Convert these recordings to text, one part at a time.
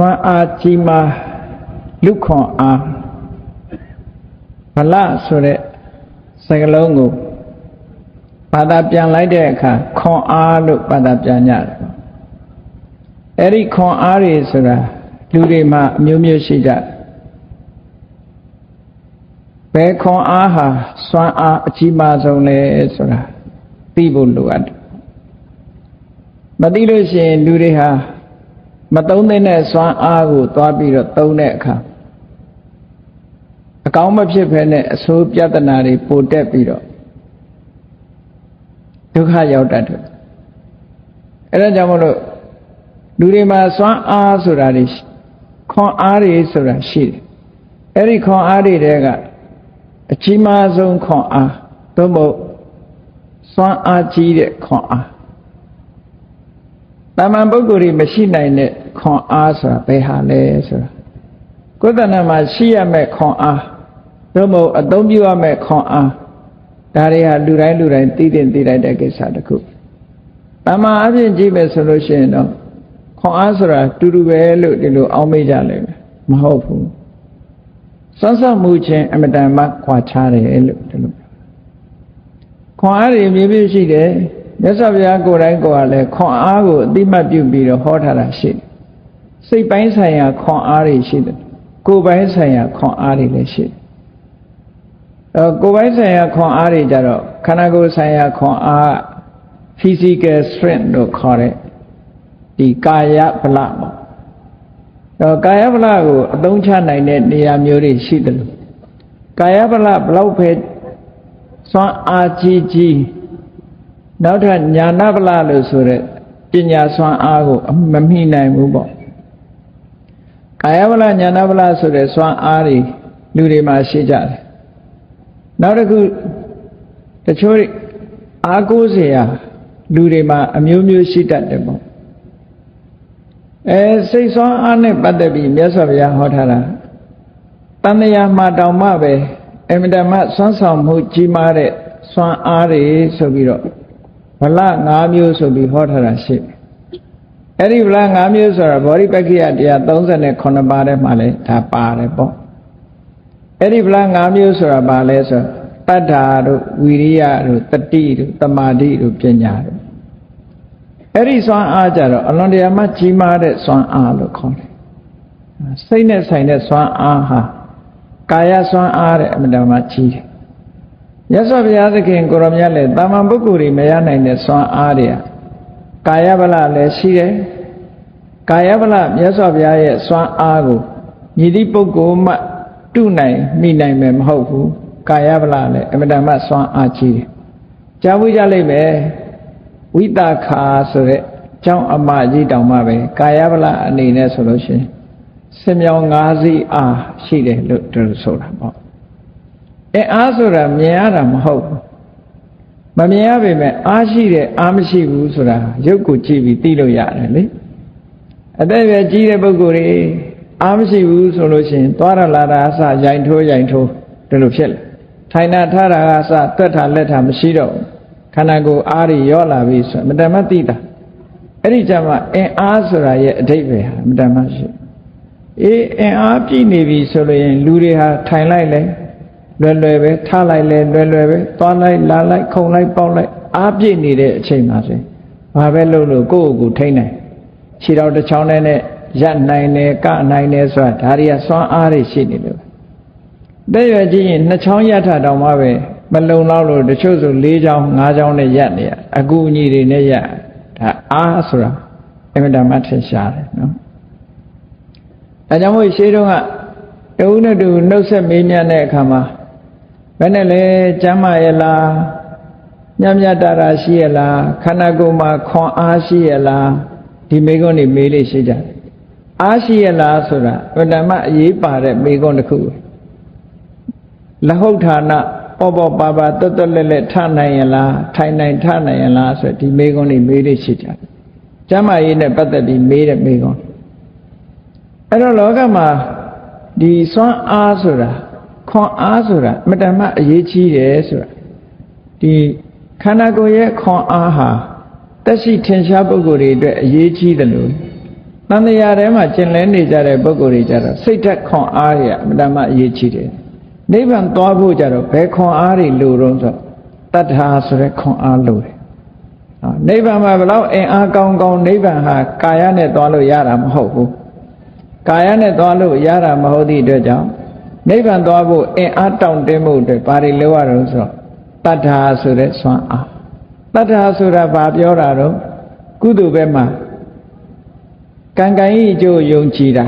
စွမ်းအားကြီးမားလူခွန်အားဗလဆိုတဲ့စကားလုံးကိုဘာသာပြန်လိုက်တဲ့အခါခွန်အားလို့ဘာသာပြန်ကြတယ်အဲ့ဒီခွန်အားတွေဆိုတာလူတွေမှာအမျိုးမျိုးရှိကြတယ်ဘယ်ခွန်အားဟာစွမ်းအားအကြီးမားဆုံးလဲဆိုတာသိဖို့လိုအပ်တယ်မသိလို့ရှိရင်လူတွေဟာမသုံးတဲ့စွမ်းအားကိုသွားပြီးတော့သုံးတဲ့အခါအကောင်းမဖြစ်ဘဲနဲ့အဆိုးပြဿနာတွေပိုတက်ပြီးတော့ဒုက္ခရောက်တတ်တယ်အဲဒါကြောင့်မလို့လူတွေမှာစွမ်းအားဆိုတာတွေခွန်အားတွေဆိုတာရှိတယ်အဲ့ဒီခွန်အားတွေတဲကအကြီးမားဆုံးခွန်အားသို့မဟုတ်စွမ်းအားကြီးတဲ့ခွန်အားတာမန်ပုဂ္ဂိုလ်တွေမရှိနိုင်တဲ့ခွန်အားဆိုတာဘယ်ဟာလဲဆိုတာကိုယ်တဏ္ဍာမှာရှိရမယ့်ခွန်အားသို့မဟုတ်အသုံးပြုရမယ့်ခွန်အားဒါတွေဟာလူတိုင်းသိလိုက်တဲ့ကိစ္စတစ်ခုတာမန်အပြင်ကြည့်မယ်ဆိုလို့ရှိရင်တော့ခွန်အားဆိုတာတူတူပဲလို့ဒီလိုအောင်းမေးကြလိမ့်မယ်မဟုတ်ဘူးစွမ်းဆောင်မှုချင်းအမတန်မှခွာခြားတယ်လို့ဒီလိုခွန်အားတွေမျိုးမျိုးရှိတယ်မြတ်စွာဘုရားကိုယ်တိုင်ကိုယ်ကလည်းခွန်အားကိုအတိမတ်ပြုပြီးတော့ဟောထားတာရှိတယ်စိတ်ပိုင်းဆိုင်ရာခွန်အားတွေရှိတယ်ကိုယ်ပိုင်းဆိုင်ရာခွန်အားတွေလည်းရှိတယ်ကိုယ်ပိုင်းဆိုင်ရာခွန်အားတွေကြတော့ခန္ဓာကိုယ်ဆိုင်ရာခွန်အား physical strength လို့ခေါ်တဲ့ဒီကာယဗလပေါ့ကာယဗလကိုအသုံးချနိုင်တဲ့နေရာမျိုးတွေရှိတယ်လို့ကာယဗလဘလောက်ပဲစွမ်းအားကြီးနောက်ထပ်ညာနာဗလလို့ဆိုတဲ့ပညာစွမ်းအားကိုမမိနိုင်ဘူးပေါ့ကာယဗလညာနာဗလဆိုတဲ့စွမ်းအားတွေလူတွေမှာရှိကြတယ်နောက်တစ်ခုတချို့အားကိုးစရာလူတွေမှာအမျိုးမျိုးရှိတတ်တယ်ပေါ့စိတ်စွမ်းအားနဲ့ပတ်သက်ပြီးမြတ်စွာဘုရားဟောထားတာတဏှာမှာတောင်မှပဲအမြဲတမ်းစွမ်းဆောင်မှုကြီးမားတဲ့စွမ်းအားတွေဆိုပြီးတော့ဗလ5မျိုးဆိုပြီးဟောထားတာရှိတယ်အဲ့ဒီဗလ5မျိုးဆိုတာဗောဓိပက္ခိယတရား38ပါးထဲမှာလည်းဒါပါတယ်ပေါ့အဲ့ဒီဗလ5မျိုးဆိုတာဘာလဲဆိုတတ္ထာတို့ဝီရိယတို့တတိတို့တမာတိတို့ပညာတို့အဲ့ဒီစွမ်းအားကြတော့အလွန်တရာမှကြီးမားတဲ့စွမ်းအားလို့ခေါ်တယ်စိတ်နဲ့ဆိုင်တဲ့စွမ်းအားဟာကာယစွမ်းအားတဲ့အမှန်တမ်းကြီးတယ်မြတ်စွာဘုရားသခင်ကိုရောမြတ်လည်းတာမန်ပုဂ္ဂိုလ်တွေမရနိုင်တဲ့စွမ်းအားတွေကကာယဗလလည်းရှိတယ်ကာယဗလမြတ်စွာဘုရားရဲ့စွမ်းအားကိုညီသည့်ပုဂ္ဂိုလ်မှတုနိုင်မိနိုင်မယ်မဟုတ်ဘူးကာယဗလလည်းအမှန်တမ်းစွမ်းအားကြီးတယ်ကြားဝိကြလိမ့်မယ်ဝိတခာဆိုတဲ့ကျောင်းအမကြီးတောင်မှပဲကာယဗလအနေနဲ့ဆိုလို့ရှိရင်စင်မြောင်5စီးအားရှိတယ်လို့သူဆိုတာပေါ့အားဆိုတာမြင်ရတာမဟုတ်ဘူးမမြင်ရပေမဲ့အားရှိတယ်အားမရှိဘူးဆိုတာရုပ်ကိုကြည့်ပြီးသိလို့ရတယ်လေအသက်ပဲကြီးတဲ့ပုဂ္ဂိုလ်တွေအားမရှိဘူးဆိုလို့ရှိရင်သွားရလာတာအစရိုင်ထိုးဒီလိုဖြစ်လာထိုင်တာထားတာကအစတွက်တာလက်တာမရှိတော့ဘူးခန္ဓာကိုယ်အားတွေရောလာပြီဆိုမတမသိတာအဲ့ဒီကြမှာအားဆိုတာရဲ့အဓိပ္ပာယ်ဟာမတမရှိအားပြည့်နေပြီဆိုလို့ရင်လူတွေဟာထိုင်လိုက်လဲလွယ်ပဲထားလိုက်လဲလွယ်ပဲသွားလိုက်လာလိုက်ခုံလိုက်ပေါက်လိုက်အားပြည့်နေတဲ့အချိန်မှာဆိုဘာပဲလုပ်လို့ကိုယ့်ကိုယ်ထိန်းနိုင်ခြေတော်တစ်ချောင်းနဲ့ရပ်နိုင်တယ်ကနိုင်တယ်ဆိုတာဒါတွေကစွမ်းအားတွေရှိနေလို့တဲ့ရွယ်ကြည့်ရင်2ချောင်းရပ်ထတောင်မှပဲမလုံလောက်လို့တချို့ဆို4ချောင်း5ချောင်းနဲ့ရပ်နေရအကူအညီတွေနဲ့ရပ်ဒါအားဆိုတာအမှန်တမ်းထင်ရှားတယ်နော်ဒါကြောင့်မို့ရှေးတုန်းကတဦးနဲ့တူနှုတ်ဆက်မေးမြန်းတဲ့အခါမှာဘယ်နဲ့လဲကျမ်းမာရဲ့လားမြတ်တာရှိရဲ့လားခန္ဓာကိုယ်မှာခွန်အားရှိရဲ့လားဒီမေးခွန်းတွေမေးလို့ရှိကြတယ်အားရှိရဲ့လားဆိုတာအမှန်တမ်းအရေးပါတဲ့မေးခွန်းတစ်ခုလဟုတ်ဌာနပေါ်ပါတွတ်လက်ထနိုင်ရလားထိုင်နိုင်ထနိုင်ရလားဆိုဒီမေးခွန်းတွေမေးလို့ရှိကြတယ်ကျမ်းမာရေးနဲ့ပတ်သက်ပြီးမေးတဲ့မေးခွန်းအဲ့တော့လောကမှာဒီစွမ်းအားဆိုတာခွန်အားဆိုတာအမတန်မှအရေးကြီးတယ်ဆိုတာဒီခန္ဓာကိုယ်ရဲ့ခွန်အားဟာတက်ရှိထင်ရှားပုဂ္ဂိုလ်တွေအတွက်အရေးကြီးတယ်လို့ တန်တရားထဲမှာကျင်လည်နေကြတဲ့ပုဂ္ဂိုလ်တွေကြတော့စိတ်ဓာတ်ခွန်အားရအမှန်တမ်းအရေးကြီးတယ်နိဗ္ဗာန်သွားဖို့ကြတော့ဘယ်ခွန်အားတွေလိုတော့ဆိုတတ္ထာဆိုတဲ့ခွန်အားလိုတယ်နိဗ္ဗာန်မှာဘလောက်အင်အားကောင်းကောင်းနိဗ္ဗာန်ဟာကာယနဲ့သွားလို့ရတာမဟုတ်ဘူးကာယနဲ့သွားလို့ရတာမဟုတ်သည့်အတွက်ကြောင့်နိဗ္ဗာန်သွားဖို့အင်အားတောင့်တင်းမှုအတွက်ဘာတွေလိုရတော့ဆိုတော့တတ္ထာဆိုတဲ့စွမ်းအားတတ္ထာဆိုတာဘာပြောတာတော့ကုသိုလ်ဘက်မှာကံကံဤအကျိုးယုံကြည်တာ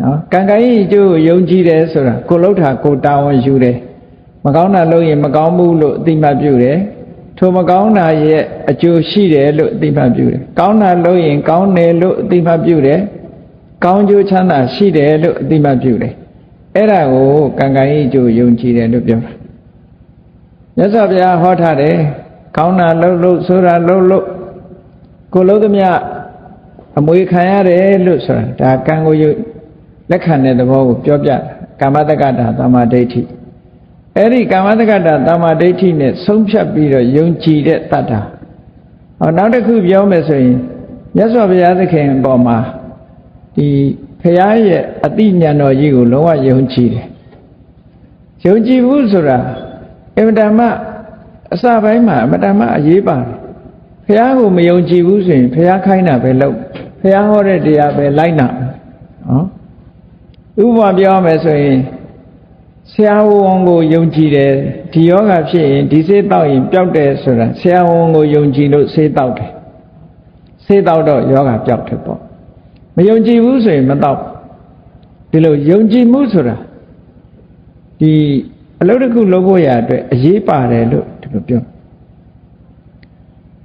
နော်ကံကံဤအကျိုးယုံကြည်တယ်ဆိုတာကိုလှုပ်တာကိုတာဝန်ယူတယ်မကောင်းတာလုပ်ရင်မကောင်းဘူးလို့အသိမှတ်ပြုတယ်ထိုမကောင်းတာရဲ့အကျိုးရှိတယ်လို့အသိမှတ်ပြုတယ်ကောင်းတာလုပ်ရင်ကောင်းတယ်လို့အသိမှတ်ပြုတယ်ကောင်းကျိုးချမ်းသာရှိတယ်လို့အသိမှတ်ပြုတယ်အဲ့ဒါကိုကံကံဤအကျိုးယုံကြည်တယ်လို့ပြောတာမြတ်စွာဘုရားဟောထားတယ်ကောင်းတာလုပ်လို့ဆိုတာလုပ်လို့ကိုလုံးသမျှအမွေခံရတယ်လို့ဆိုတာဒါကံကိုလက်ခံတဲ့သဘောကိုပြောပြကာမတက္ကတာသမ္မာဒိဋ္ဌိအဲ့ဒီကာမတက္ကတာသမ္မာဒိဋ္ဌိနဲ့ဆုံးဖြတ်ပြီးတော့ယုံကြည်တဲ့တတ္တာနောက်တစ်ခုပြောမယ်ဆိုရင်မြတ်စွာဘုရားသခင်အပေါ်မှာဒီဘုရားရဲ့အတိညာဏ်တော်ကြီးကိုလုံးဝယုံကြည်တယ်ယုံကြည်ဘူးဆိုတာအမတ္တမအစပိုင်းမှာအမတ္တမအရေးပါတယ်ဘုရားကိုမယုံကြည်ဘူးဆိုရင်ဘုရားခိုင်းတာပဲလုပ်ဘုရားဟောတဲ့တရားပဲလိုက်နာဥပမာပြောမယ်ဆိုရင်ဆရာဝန်ကိုယုံကြည်တယ်ဒီယောဂဖြစ်ရင်ဒီဆေးတောက်ရင်ပျောက်တယ်ဆိုတာဆရာဝန်ကိုယုံကြည်လို့ဆေးတောက်တယ်ဆေးတောက်တော့ယောဂပျောက်တယ်ပေါ့မယုံကြည်ဘူးဆိုရင်မတောက်ဒီလိုယုံကြည်မှုဆိုတာဒီအလုပ်တစ်ခုလုပ်ဖို့ရအတွက်အရေးပါတယ်လို့ဒီလိုပြော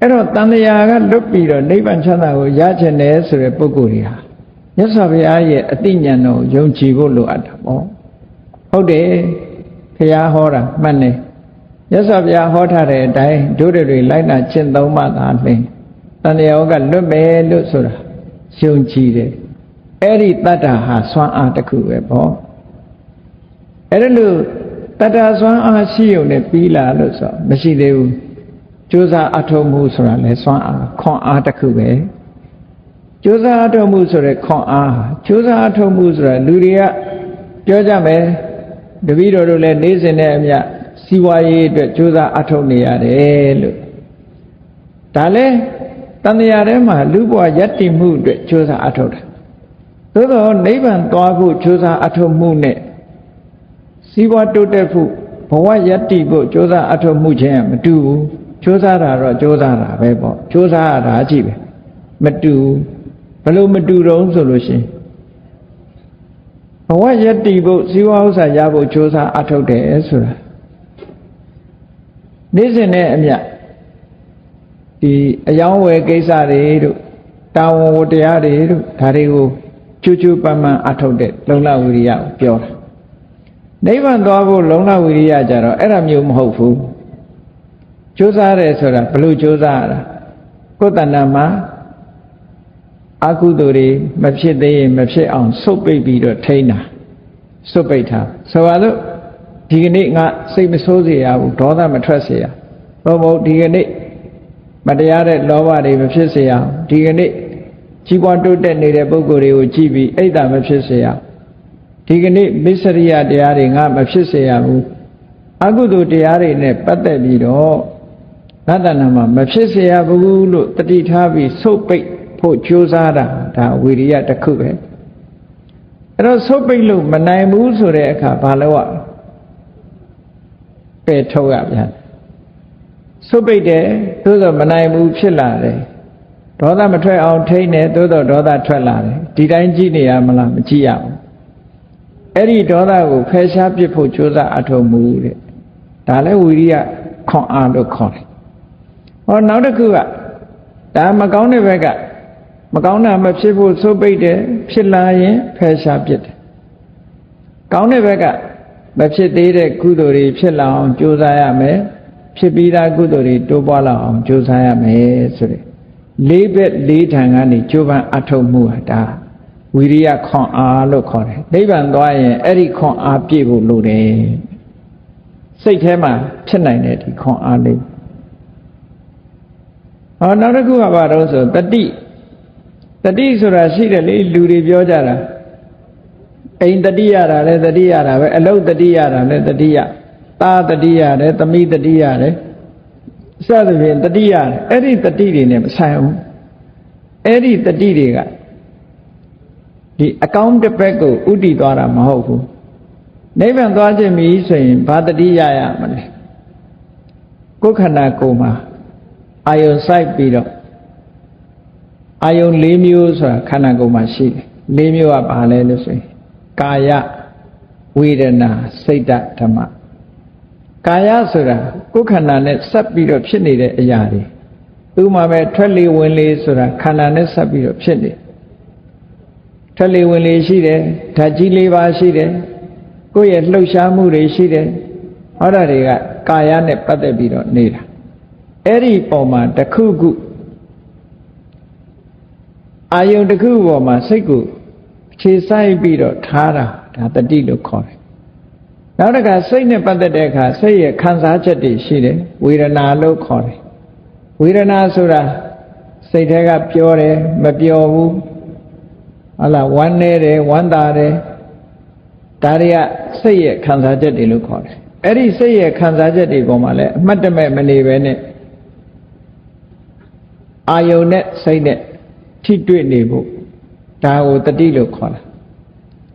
အဲ့တော့တန်တရာကလွတ်ပြီးတော့နိဗ္ဗာန်ချမ်းသာကိုရချင်တယ်ဆိုတဲ့ပုဂ္ဂိုလ်တွေဟာမြတ်စွာဘုရားရဲ့အတိညာဏ်တော်ယုံကြည်ဖို့လိုအပ်တာပေါ့ဟုတ်တယ်ဘုရားဟောတာမှန်တယ်မြတ်စွာဘုရားဟောထားတဲ့အတိုင်းတို့တွေလိုက်နာကျင့်သုံးမှသာလျှင်တန်တရာကလွတ်မယ်လို့ဆိုတာယုံကြည်တယ်အဲ့ဒီတတ္တဟာစွမ်းအားတစ်ခုပဲပေါ့အဲ့ဒါလို့တတ္တစွမ်းအားရှိုံနဲ့ပြီးလာလို့ဆိုမရှိသေးဘူးကြိုးစားအထောက်မှုဆိုတာလဲစွမ်းအားခွန်အားတစ်ခုပဲကြိုးစားအထောက်မှုဆိုတဲ့ခွန်အားကြိုးစားအထောက်မှုဆိုတာလူတွေကပြောကြမယ်တပည့်တော်တို့လည်းနေ့စဉ်နဲ့အမျှစီဝါရေးအတွက်ကြိုးစားအထောက်နေရတယ်လို့ဒါလဲတန်တရားထဲမှာလူဘဝယက်တည်မှုအတွက်ကြိုးစားအထောက်တာသို့တော့နိဗ္ဗာန်သွားဖို့ကြိုးစားအထောက်မှုနဲ့စီဝါတိုးတက်ဖို့ဘဝယက်တည်ဖို့ကြိုးစားအထောက်မှုချင်းမတူဘူးကြိုးစားတာတော့ကြိုးစားတာပဲပေါ့ကြိုးစားရတာကြည့်ပဲမတူဘယ်လိုမတူတော့ဆိုလို့ရှိရင်ဘဝယက်တည်ဖို့ဇီဝဥစ္စာရဖို့ကြိုးစားအထောက်တယ်ဆိုတာနေ့စဉ်နဲ့အမျှဒီအယောင်းဝယ်ကိစ္စတွေတို့တာဝန်ဝတ္တရားတွေတို့ဒါတွေကိုကျူးကျူးပန်းပန်းအထောက်တဲ့လုံလဝိရိယကိုပြောတာနိဗ္ဗာန်သွားဖို့လုံလဝိရိယကြတော့အဲ့ဒါမျိုးမဟုတ်ဘူးကြိုးစားတယ်ဆိုတာဘလို့ကြိုးစားရတာကိုယ်တဏ္ဍာမှာအကုသိုလ်တွေမဖြစ်သေးရင်မဖြစ်အောင်ဆုတ်ပိတ်ပြီးတော့ထိန်းတာဆုတ်ပိတ်ထားဆိုပါလို့ဒီကနေ့ငါစိတ်မဆိုးစေရဘူးဒေါသမထွက်စေရဘုံဘုံဒီကနေ့မတရားတဲ့လောဘတွေမဖြစ်စေရအောင်ဒီကနေ့ကြီးပွားတိုးတက်နေတဲ့ပုဂ္ဂိုလ်တွေကိုကြည့်ပြီးအိတ်တာမဖြစ်စေရဒီကနေ့မစ္စရိယတရားတွေငါမဖြစ်စေရဘူးအကုသိုလ်တရားတွေနဲ့ပတ်သက်ပြီးတော့သတ္တနာမှာမဖြစ်စေရဘူးလို့တတိထားပြီးဆုတ်ပိတ်ဖို့ကြိုးစားတာဒါဝိရိယတစ်ခုပဲအဲ့တော့ဆုတ်ပိတ်လို့မနိုင်ဘူးဆိုတဲ့အခါဘာလို့อ่ะပယ်ထုတ်ရပြန်ဆုတ်ပိတ်တယ်သို့သောမနိုင်ဘူးဖြစ်လာတယ်ဒေါသမထွက်အောင်ထိန်းတယ်သို့သောဒေါသထွက်လာတယ်ဒီတိုင်းကြည့်နေရမလားမကြည့်ရဘူးအဲ့ဒီဒေါသကိုဖယ်ရှားပစ်ဖို့ကြိုးစားအထောက်မှုတဲ့ဒါလည်းဝိရိယခွန်အားလို့ခေါ်တယ်ဟောနောက်တစ်ခုကဒါမကောင်းတဲ့ဘက်ကမကောင်းတာမဖြစ်ဖို့ဆုတ်ပိတ်တယ်ဖြစ်လာရင်ဖယ်ရှားပစ်တယ်ကောင်းတဲ့ဘက်ကမဖြစ်သေးတဲ့ကုသိုလ်တွေဖြစ်လာအောင်ကြိုးစားရမယ်ဖြစ်ပြီးသားကုသိုလ်တွေတိုးပွားလာအောင်ကြိုးစားရမယ်ဆိုတဲ့လေးဘက်လေးထံကနေကြိုးပမ်းအထောက်မှုဟာဒါဝိရိယခွန်အားလို့ခေါ်တယ်နိဗ္ဗာန်သွားရင်အဲ့ဒီခွန်အားပြည့်ဖို့လိုတယ်စိတ်ထဲမှာဖြစ်နိုင်တဲ့ဒီခွန်အားလေးဟောနောက်တစ်ခုကဘာလို့ဆိုတတိ တတိဆိုတာရှိတယ်လေလူတွေပြောကြတာအိမ်တတိရတာလဲတတိရတာပဲအလုတ်တတိရတာလဲတတိယသားတတိရတယ်သမီးတတိရတယ်စသဖြင့်တတိရတယ်အဲ့ဒီတတိတွေနဲ့မဆိုင်ဘူးအဲ့ဒီတတိတွေကဒီအကောင်းတစ်ဘက်ကိုဥတည်သွားတာမဟုတ်ဘူးနိဗ္ဗာန်သွားခြင်းပြီဆိုရင်ဘာတတိရရမလဲကိုယ်ခန္ဓာကိုယ်မှာအာယုံစိုက်ပြီးတော့အာယုံ၄မျိုးဆိုတာခန္ဓာကိုယ်မှာရှိတယ်၄မျိုးကဘာလဲလို့ဆိုရင်ကာယဝေဒနာစိတ်ဓမ္မကာယဆိုတာကိုယ်ခန္ဓာနဲ့ဆက်ပြီးတော့ဖြစ်နေတဲ့အရာတွေသူ့မှာပဲထွက်လေဝင်လေဆိုတာခန္ဓာနဲ့ဆက်ပြီးတော့ဖြစ်နေထွက်လေဝင်လေရှိတယ်ဓာတ်ကြီး၄ပါးရှိတယ်ကိုယ့်ရဲ့လှုပ်ရှားမှုတွေရှိတယ်ဟောတာတွေကကာယနဲ့ပတ်သက်ပြီးတော့နေတာအဲ့ဒီပုံမှာတစ်ခုခုအာယုံတစ်ခုပေါ်မှာစိတ်ကိုခြေဆိုင်ပြီးတော့ထားတာဒါတတိလို့ခေါ်တယ်နောက်တစ်ခါစိတ်နဲ့ပတ်သက်တဲ့အခါစိတ်ရဲ့ခံစားချက်တွေရှိတယ်ဝေဒနာလို့ခေါ်တယ်ဝေဒနာဆိုတာစိတ်ထဲကပြောတယ်မပြောဘူးဟုတ်လားဝမ်းနေတယ်ဝမ်းသာတယ်ဒါတွေကစိတ်ရဲ့ခံစားချက်တွေလို့ခေါ်တယ်အဲ့ဒီစိတ်ရဲ့ခံစားချက်တွေပေါ်မှာလည်းအမှတ်တမဲ့မနေပဲနဲ့အာယုန်နဲ့စိတ်နဲ့ထိတွေ့နေဖို့ဒါကိုတတိလို့ခေါ်တာ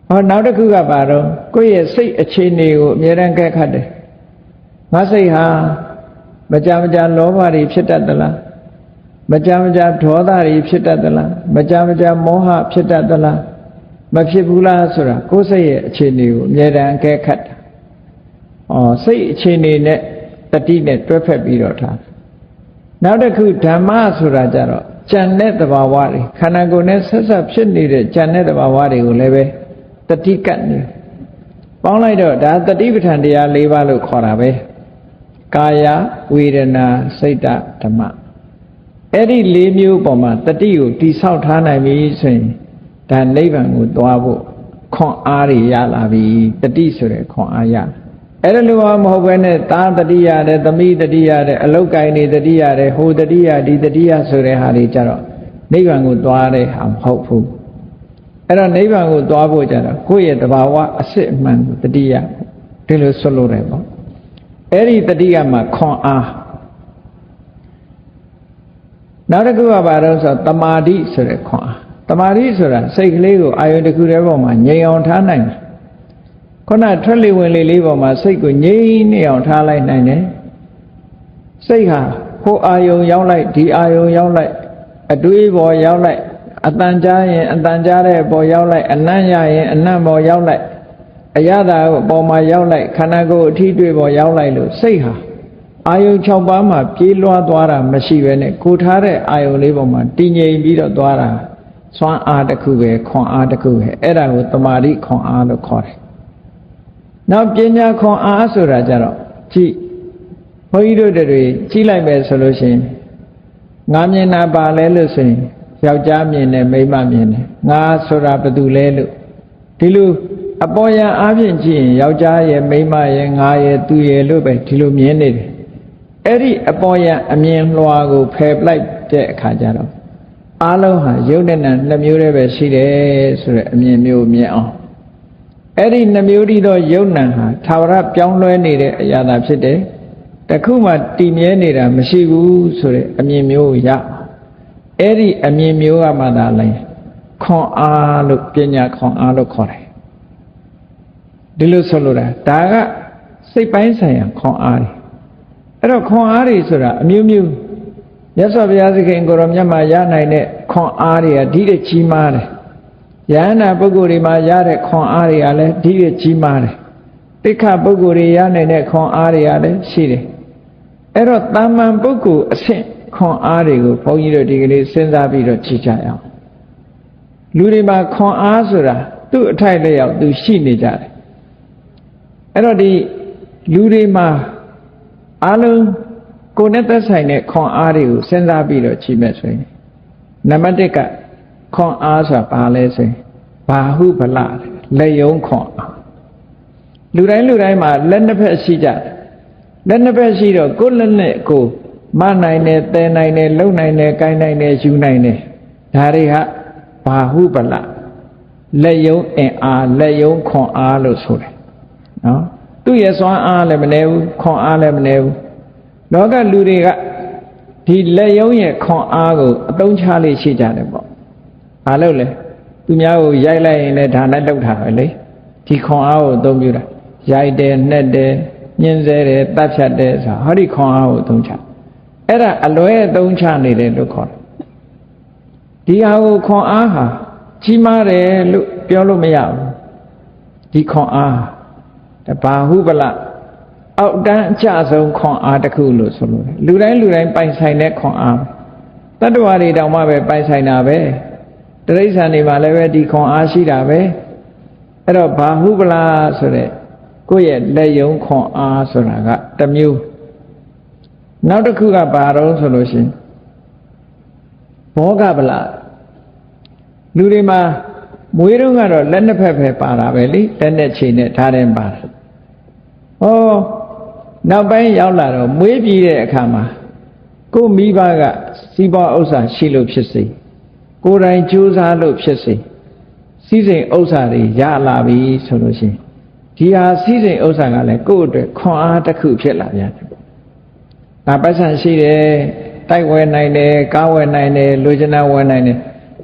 ဟောနောက်တစ်ခုကဘာတော့ကိုယ့်ရဲ့စိတ်အခြေအနေကိုအမြဲတမ်းကဲခတ်တယ်ငါစိတ်ဟာမကြမကြလောဘတွေဖြစ်တတ်သလားမကြမကြဒေါသတွေဖြစ်တတ်သလားမကြမကြမောဟဖြစ်တတ်သလားမဖြစ်ဘူးလားဆိုတာကိုယ်စိတ်ရဲ့အခြေအနေကိုအမြဲတမ်းကဲခတ်တာစိတ်အခြေအနေနဲ့တတိနဲ့တွဲဖက်ပြီးတော့ထားနောက်တစ်ခုဓမ္မဆိုတာကြတော့ကြံတဲ့သဘာဝတွေခန္ဓာကိုယ်နဲ့ဆက်ဆက်ဖြစ်နေတဲ့ကြံတဲ့သဘာဝတွေကိုလည်းပဲတတိကတ်နေပေါင်းလိုက်တော့ဒါတတိပဋ္ဌာန်တရား၄ပါးလို့ခေါ်တာပဲကာယဝေဒနာစိတ်ဓမ္မအဲ့ဒီ၄မျိုးပေါ်မှာတတိကိုတိဆောက်ထားနိုင်ပြီဆိုရင်ဒါနိဗ္ဗာန်ကိုသွားဖို့ခွန်အားတွေရလာပြီတတိဆိုတဲ့ခွန်အားရအဲ့ဒါလိုမဟုတ်ဘဲနဲ့သာတတိရတယ်သမီးတတိရတယ်အလုတ်ကိုင်းနေတတိရတယ်ဟိုတတိယဒီတတိယဆိုတဲ့ဟာတွေကြတော့နိဗ္ဗာန်ကိုသွားတဲ့ဟာမဟုတ်ဘူးအဲ့တော့နိဗ္ဗာန်ကိုသွားဖို့ကြတော့ကိုယ့်ရဲ့တဘာဝအစစ်အမှန်ကိုတတိယဒီလိုဆွလို့တယ်ပေါ့အဲ့ဒီတတိယမှာခွန်အားနောက်တစ်ခုကဘာလို့ဆိုတမာတိဆိုတဲ့ခွန်အားတမာတိဆိုတာစိတ်ကလေးကိုအာယုန်တစ်ခုတည်းပေါ်မှာငြိမ်အောင်ထားနိုင်တယ်ခုနထွက်လေဝင်လေလေးပေါ်မှာစိတ်ကိုငြိမ်နေအောင်ထားလိုက်နိုင်တယ်စိတ်ဟာဟိုအာယုံရောက်လိုက်ဒီအာယုံရောက်လိုက်အတွေးပေါ်ရောက်လိုက်အတန်ကြားရင်အတန်ကြားတဲ့ပေါ်ရောက်လိုက်အနံ့ရရင်အနံ့ပေါ်ရောက်လိုက်အရသာပေါ်မှာရောက်လိုက်ခန္ဓာကိုယ်အထီးတွေပေါ်ရောက်လိုက်လို့စိတ်ဟာအာယုံ6ပါးမှာပြေးလွှားသွားတာမရှိပဲနဲ့ကိုထားတဲ့အာယုံလေးပေါ်မှာတည်ငြိမ်ပြီးတော့သွားတာစွမ်းအားတစ်ခုပဲခွန်အားတစ်ခုပဲအဲ့ဒါကိုတမာတိခွန်အားလို့ခေါ်တယ်နောက်ပညာခွန်အားဆိုတာကြတော့ကြည့်ဘုန်းကြီးတို့တွေကြည့်လိုက်မယ်ဆိုလို့ရှိရင်ငါမြင်တာပါလဲလို့ဆိုရင်ယောက်ျားမြင်တယ်မိန်းမမြင်တယ်ငါဆိုတာဘယ်သူလဲလို့ဒီလိုအပေါ်ယံအားဖြင့်ကြည့်ရင်ယောက်ျားရဲ့မိန်းမရဲ့ငါရဲ့သူရဲ့လို့ပဲဒီလိုမြင်နေတယ်အဲ့ဒီအပေါ်ယံအမြင်လွှာကိုဖယ်ပလိုက်တဲ့အခါကျတော့အားလုံးဟာယုတ်နဲ့နံ2မျိုးတည်းပဲရှိတယ်ဆိုတဲ့အမြင်မျိုးမြင်အောင်အဲ့ဒီ2မျိုးတည်းသောယုတ်နံဟာသာဝရပြောင်းလဲနေတဲ့အရာသာဖြစ်တယ်တခုမှတည်မြဲနေတာမရှိဘူးဆိုတဲ့အမြင်မျိုးကိုရအဲ့ဒီအမြင်မျိုးကမှသာလဲခွန်အားလို့ပညာခွန်အားလို့ခေါ်တယ်ဒီလိုဆိုလို့ဒါကစိတ်ပိုင်းဆိုင်ရာခွန်အားတွေအဲ့တော့ခွန်အားတွေဆိုတာအမျိုးမျိုးမြတ်စွာဘုရားသခင်ကိုရောမြတ်မှာရနိုင်တဲ့ခွန်အားတွေကဒီတဲ့ကြီးမားတယ်ယဟန္တာပုဂ္ဂိုလ်တွေမှာရတဲ့ခွန်အားတွေကလည်းဒီတဲ့ကြီးမားတယ်တိက္ခပုဂ္ဂိုလ်တွေရနိုင်တဲ့ခွန်အားတွေကလည်းရှိတယ်အဲ့တော့တာမန်ပုဂ္ဂိုလ်အဆင့်ခွန်အားတွေကိုဘုန်းကြီးတို့ဒီကလေးစဉ်းစားပြီးတော့ကြည့်ကြရအောင်လူတွေမှာခွန်အားဆိုတာသူ့အထိုက်လျောက်သူရှိနေကြတယ်အဲ့တော့ဒီလူတွေမှာအားလုံးကိုယ်နဲ့သက်ဆိုင်တဲ့ခွန်အားတွေကိုစဉ်းစားပြီးတော့ကြည့်မယ်ဆိုရင်နံပါတ်1ကခွန်အားဆိုတာဘာလဲဆိုရင်ဘာဟုဗလလက်ယုံခွန်အားလူတိုင်းမှာလက်နှစ်ဖက်ရှိကြတယ်လက်နှစ်ဖက်ရှိတော့ကိုယ်လက်နဲ့ကိုမနိုင်တယ်တဲနိုင်တယ်လုံနိုင်တယ်ကိုင်းနိုင်တယ်ယူနိုင်တယ်ဒါတွေဟာ ဘာဟုပလလက်ယုံအင်အားလက်ယုံခွန်အားလို့ဆိုတယ်နော်သူ့ရဲ့စွမ်းအားလည်းမနေဘူးခွန်အားလည်းမနေဘူးလောကလူတွေကဒီလက်ယုံရဲ့ခွန်အားကိုအသုံးချလေးရှိကြတယ်ပေါ့ဘာလို့လဲသူများကိုရိုက်လိုက်ရင်လည်းဒါနဲ့လောက်တာပဲလေဒီခွန်အားကိုအသုံးပြုတာရိုက်တယ်နှက်တယ်ညှင်းဆဲတယ်တတ်ဖြတ်တယ်ဆိုတာဟောဒီခွန်အားကိုအသုံးချအဲ့ဒါအလွဲအသုံးချနေတယ်လို့ခေါ်တယ်ဒီဟာကိုခွန်အားဟာကြီးမားတယ်လို့ပြောလို့မရဘူးဒီခွန်အားတဘာဟုပလအောက်တန်းအကျဆုံးခွန်အားတစ်ခုလို့ဆိုလို့လူတိုင်းပိုင်ဆိုင်တဲ့ခွန်အားတတ္တဝါတွေတောင်မှပဲပိုင်ဆိုင်တာပဲတိရစ္ဆာန်တွေမှာလည်းပဲဒီခွန်အားရှိတာပဲအဲ့တော့ဘာဟုပလဆိုတဲ့ကိုယ့်ရဲ့လက်ယုံခွန်အားဆိုတာကတစ်မျိုးနောက်တစ်ခုကဘာတော့ဆိုလို့ရှိရင်ဘောဂပလလူတွေမှာမွေးတုန်းကတော့လက်နှစ်ဖက်ပဲပါတာပဲလေလက်နဲ့ခြေနဲ့ဓာတ်ရင်ပါတာဟောနောက်ပိုင်းရောက်လာတော့မွေးပြီးတဲ့အခါမှာကိုယ်မိဘကစီးပွားဥစ္စာရှိလို့ဖြစ်စေကိုယ်တိုင်ကြိုးစားလို့ဖြစ်စေစီးစိမ်ဥစ္စာတွေရလာပြီဆိုလို့ရှိရင်ဒီဟာစီးစိမ်ဥစ္စာကလည်းကိုယ့်အတွက်ခွန်အားတစ်ခုဖြစ်လာပြန်တယ်။ဒါပတ်စံရှိတယ်တိုက်ဝဲနိုင်တယ်ကားဝဲနိုင်တယ်လူကျင်နာဝဲနိုင်တယ်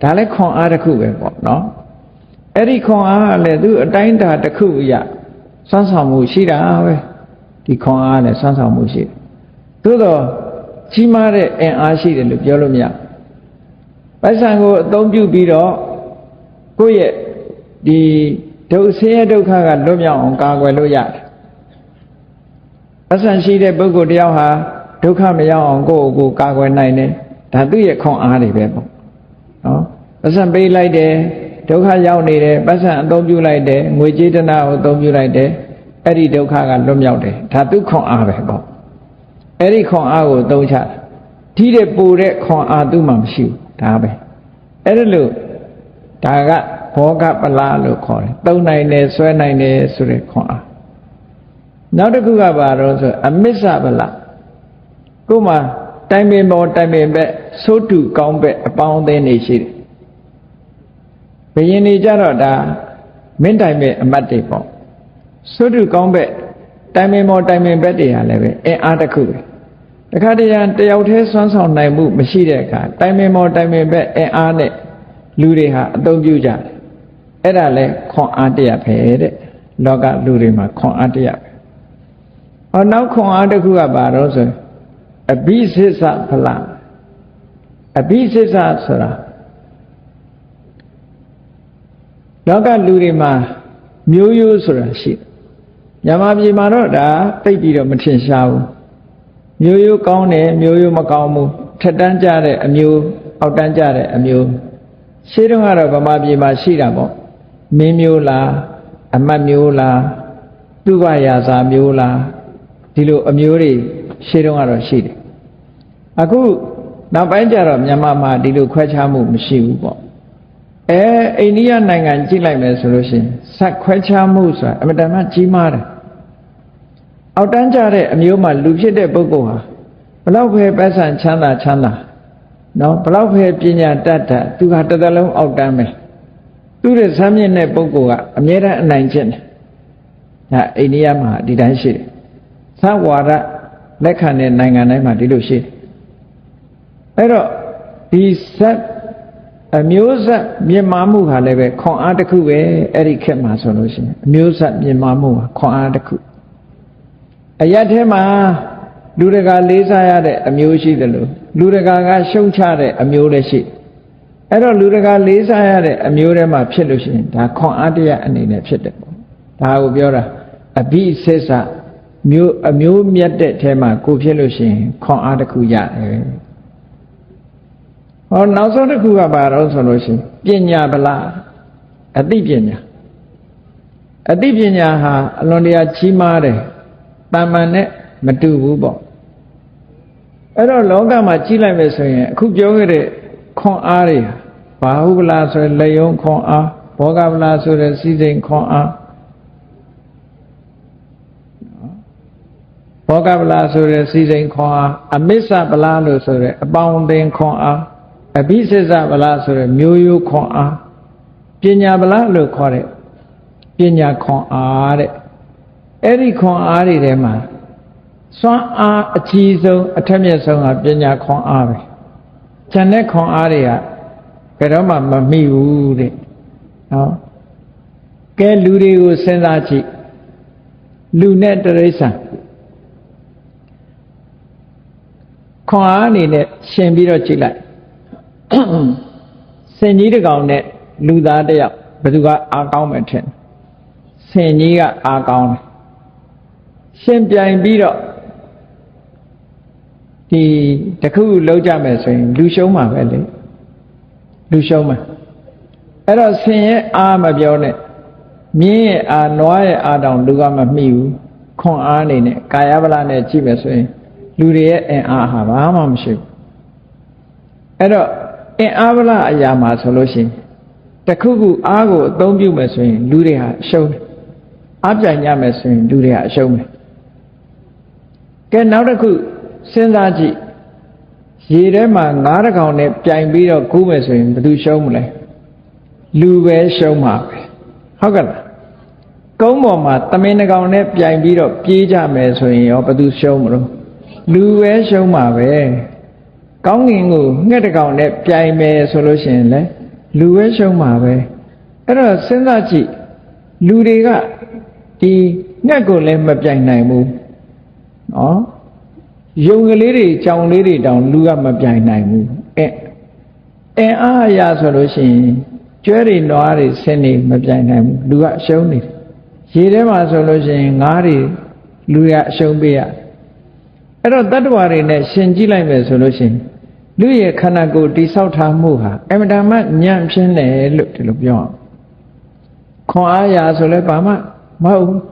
ဒါလည်းခွန်အားတစ်ခုပဲပေါ့နော်။အဲ့ဒီခွန်အားကလည်းသူအတိုင်းတာတစ်ခုအရစွမ်းဆောင်မှုရှိတာပဲဒီခွန်အားလည်းစွမ်းဆောင်မှုရှိတယ်။သို့တော့ကြီးမားတဲ့အင်အားရှိတယ်လို့ပြောလို့မရဘူး။ပတ်စံကိုအသုံးပြုပြီးတော့ကိုယ့်ရဲ့ဒီဆင်းရဲဒုက္ခကလွတ်မြောက်အောင်ကာကွယ်လို့ရတယ်။ပတ်စံရှိတဲ့ပုဂ္ဂိုလ်တယောက်ဟာဒုက္ခမရောက်အောင်ကိုယ့်ကိုယ်ကာကွယ်နိုင်တယ်။ဒါသူ့ရဲ့ခွန်အားတွေပဲပေါ့။နော်။ပတ်စံပေးလိုက်တယ်ဒုက္ခရောက်နေတယ်ပတ်စံအသုံးပြုလိုက်တယ်ငွေကြေးတနာကိုအသုံးပြုလိုက်တယ်အဲ့ဒီဒုက္ခကလွတ်မြောက်တယ်ဒါသူ့ခွန်အားပဲပေါ့။အဲ့ဒီခွန်အားကိုသုံးချတယ်။ထိတဲ့ပူတဲ့ခွန်အားသူ့မှာမရှိဘူးဒါပဲ။အဲ့ဒါလို့ဒါကဘောဂပလလို့ခေါ်တယ်သုံးနိုင်တယ်ဆွဲနိုင်တယ်ဆိုတဲ့ခွန်အားနောက်တစ်ခုကဘာတော့ဆိုအမစ္ဆပလကို့မှာတိုင်ပင်ပေါ်တိုင်ပင်ဘက်သို့တူကောင်းဘက်အပေါင်းအသင်းတွေရှိတယ်ဘယင်တွေကြတော့ဒါမင်းတိုင်ပင်အမတ်တွေပေါ့သို့တူကောင်းဘက်တိုင်ပင်ပေါ်တိုင်ပင်ဘက်တွေဟာလည်းပဲအင်အားတစ်ခုပဲတခါတည်းတယောက်တည်းစွမ်းဆောင်နိုင်မှုမရှိတဲ့အခါတိုင်ပင်ပေါ်တိုင်ပင်ဘက်အင်အားနဲ့လူတွေဟာအသုံးပြုကြတယ်အဲ့ဒါလဲခွန်အားတရားပဲတဲ့လောကလူတွေမှာခွန်အားတရားပဲဟောနောက်ခွန်အားတစ်ခုကဘာတော့ဆိုအဘိသစ္စဖလအဘိသစ္စဆိုတာလောကလူတွေမှာမျိုးရိုးဆိုတာရှိတယ်မြန်မာပြည်မှာတော့ဒါတိတ်ပြီးတော့မထင်ရှားဘူးမျိုးရိုးကောင်းတယ်မျိုးရိုးမကောင်းဘူးထက်တန်းကြတဲ့အမျိုးအောက်တန်းကြတဲ့အမျိုးရှင်းတော့ကတော့ဗမာပြည်မှာရှိတာပေါ့မင်းမျိုးလားအမတ်မျိုးလားသူဝရာဇာမျိုးလားဒီလိုအမျိုးတွေရှင်းတော့ကတော့ရှိတယ်အခုနောက်ပိုင်းကျတော့မြန်မာမှာဒီလိုခွဲခြားမှုမရှိဘူးပေါ့အိန္ဒိယနိုင်ငံကြည့်လိုက်မယ်ဆိုလို့ရှိရင်စက်ခွဲခြားမှုဆိုတာအမတန်မှကြီးမားတယ်အောက်တန်းကြတဲ့အမျိုးမှာလူဖြစ်တဲ့ပုဂ္ဂိုလ်ဟာဘလောက်ပဲပတ်စံချမ်းသာနော်ဘလောက်ပဲပညာတတ်တာသူဟာတစ်သက်လုံးအောက်တန်းပဲသူ့ရဲ့ဇာမြင့်တဲ့ပုဂ္ဂိုလ်ကအမြဲတမ်းအနိုင်ကျင့်တယ်ဒါအိန္ဒိယမှာဒီတိုင်းရှိတယ်သဝါဒလက်ခံတဲ့နိုင်ငံတိုင်းမှာဒီလိုရှိတယ်အဲ့တော့ဒီဇက်အမျိုးဇက်မြင့်မားမှုဟာလည်းပဲခွန်အားတစ်ခုပဲအဲ့ဒီခေတ်မှာဆိုလို့ရှိရင်အမျိုးဇက်မြင့်မားမှုဟာခွန်အားတစ်ခုအရက်ထဲမှာလူတကာလေးစားရတဲ့အမျိုးရှိတယ်လို့လူတကာကရှုံချတဲ့အမျိုးလည်းရှိအဲ့တော့လူတကာလေးစားရတဲ့အမျိုးထဲမှာဖြစ်လို့ရှိရင်ဒါခွန်အားတရားအနေနဲ့ဖြစ်တယ်ပေါ့ဒါကိုပြောတာအဘိသစ္စမျိုးအမျိုးမြတ်တဲ့ထဲမှာကိုဖြစ်လို့ရှိရင်ခွန်အားတစ်ခုရတယ်ဟောနောက်ဆုံးတစ်ခုကဘာတော့ဆိုလို့ရှိရင်ပညာဗလာအသိပညာဟာအလွန်တရာကြီးမားတယ်တာမန်နဲ့မတူဘူးပေါ့အဲ့တော့လောကမှာကြီးလိုက်မယ်ဆိုရင်အခုပြောခဲ့တဲ့ခွန်အားတွေဘာဟုပလာဆိုတဲ့လက်ယုံခွန်အားဘောဂပလာဆိုတဲ့စီစိန်ခွန်အားဘောဂပလာဆိုတဲ့စီစိန်ခွန်အားအမစ္ဆပလာလို့ဆိုတဲ့အပေါင်းအသင်းခွန်အား အဘိစစ္စဗလာဆိုရယ်မျိုးရိုးခွန်အားပညာဗလာလို့ခေါ်တဲ့ပညာခွန်အားတဲ့အဲ့ဒီခွန်အားတွေထဲမှာစွမ်းအားအကြီးဆုံးအထက်မြတ်ဆုံးကပညာခွန်အားပဲဉာဏ်နဲ့ခွန်အားတွေကဘယ်တော့မှမမိဘူးတဲ့နော်ကဲလူတွေကိုစဉ်းစားကြည့်လူနဲ့တိရစ္ဆာန်ခွန်အားအနေနဲ့ရှင်ပြီးတော့ကြည့်လိုက်ဆင်ကြီးတစ်ကောင်နဲ့လူသားတစ်ယောက်ဘယ်သူကအားကောင်းမယ်ထင်ဆင်ကြီးကအားကောင်းတယ်ရှင်ပြိုင်ပြီးတော့ဒီတခုလောက်ကြမယ်ဆိုရင်လူရှုံးမှာပဲလေလူရှုံးမှာအဲ့တော့ဆင်ရဲ့အားမပြောနဲ့မြင်းရဲ့အားနွားရဲ့အားတောင်လူကမမိဘူးခွန်အားနေနဲ့ကာယဗလာနဲ့ကြည့်မယ်ဆိုရင်လူတွေရဲ့အင်အားဟာဘာမှမရှိဘူးအဲ့တော့အင်အားဗလာအရာမှာဆိုလို့ရှိရင်တခုခုအားကိုအသုံးပြုမယ်ဆိုရင်လူတွေဟာအရှုံးတယ်အားပြိုင်ကြမယ်ဆိုရင်လူတွေဟာအရှုံးတယ်ကဲနောက်တစ်ခုစဉ်းစားကြည့်ရေထဲမှာငါးတစ်ကောင်နဲ့ပြိုင်ပြီးတော့ကူးမယ်ဆိုရင်ဘယ်သူရှုံးမလဲလူပဲရှုံးမှာပဲဟုတ်ကဲ့လားကုန်းပေါ်မှာသမင်းတစ်ကောင်နဲ့ပြိုင်ပြီးတော့ပြေးကြမယ်ဆိုရင်ရောဘယ်သူရှုံးမလို့လူပဲရှုံးမှာပဲကောင်းကင်ကိုငှက်တစ်ကောင်နဲ့ပြိုင်မယ်ဆိုလို့ရှိရင်လေလူပဲရှုံးမှာပဲအဲ့တော့စဉ်းစားကြည့်လူတွေကဒီငှက်ကိုလည်းမပြိုင်နိုင်ဘူးနော်ယုံကလေးတွေကြောင်လေးတွေတောင်လူကမပြိုင်နိုင်ဘူးအင်အားအရာဆိုလို့ရှိရင်ကျွဲတွေနွားတွေဆင်းနေမပြိုင်နိုင်ဘူးလူကအရှုံးနေတယ်ရေထဲမှာဆိုလို့ရှိရင်ငါးတွေလူရအရှုံးပေးရအဲ့တော့တတ္တဝါတွေနဲ့ရှင်ကြည့်လိုက်မယ်ဆိုလို့ရှိရင်လူရဲ့ခန္ဓာကိုယ်တိဆောက်ထားမှုဟာအမှန်တမ်းညံ့ပြင်းတယ်လို့ဒီလိုပြောအောင်ခွန်အားရာဆိုလဲဘာမှမဟုတ်ဘူး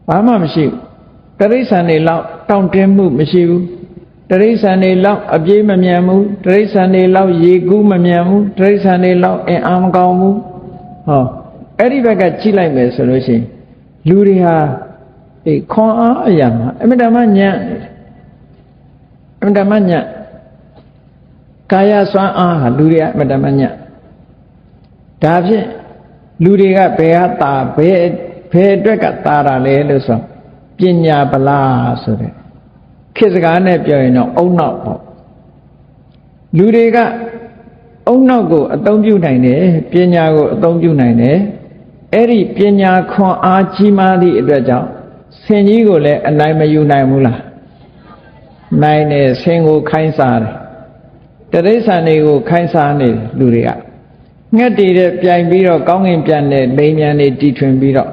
ဘာမှမရှိဘူးတရိစ္ဆာန်တွေလောက်တောင့်တင်းမှုမရှိဘူးတရိစ္ဆာန်တွေလောက်အပြေးမမြန်ဘူးတရိစ္ဆာန်တွေလောက်ရေကူးမမြန်ဘူးတရိစ္ဆာန်တွေလောက်အင်အားမကောင်းဘူးဟောအဲ့ဒီဘက်ကကြည့်လိုက်မယ်ဆိုလို့ရှိရင်လူတွေဟာဒီခွန်အားအရာမှာအမှန်တမ်းညံ့အမှန်တမ်းညံ့ကာယစွမ်းအားဟာလူတွေကအမှန်တမ်းညံ့ဒါဖြင့်လူတွေကဘယ်ဟာတာဘယ်အတွက်ကတာတာလဲလို့ဆိုပညာဗလာဆိုတဲ့ခေတ်စကားနဲ့ပြောရင်တော့အုံနောက်ပေါ့လူတွေကအုံနောက်ကိုအသုံးပြုနိုင်တယ်ပညာကိုအသုံးပြုနိုင်တယ်အဲ့ဒီပညာခွန်အားကြီးမားသည့်အတွက်ကြောင့်ဆင်ကြီးကိုလည်းအနိုင်မယူနိုင်ဘူးလားနိုင်တယ်ဆင်ကိုခိုင်းစားတယ်တရိစ္ဆာန်တွေကိုခိုင်းစားနေတယ်လူတွေကငှက်တွေတဲ့ပြိုင်ပြီးတော့ကောင်းကင်ပြန်တဲ့လိမ်မြန်တွေတီထွင်ပြီးတော့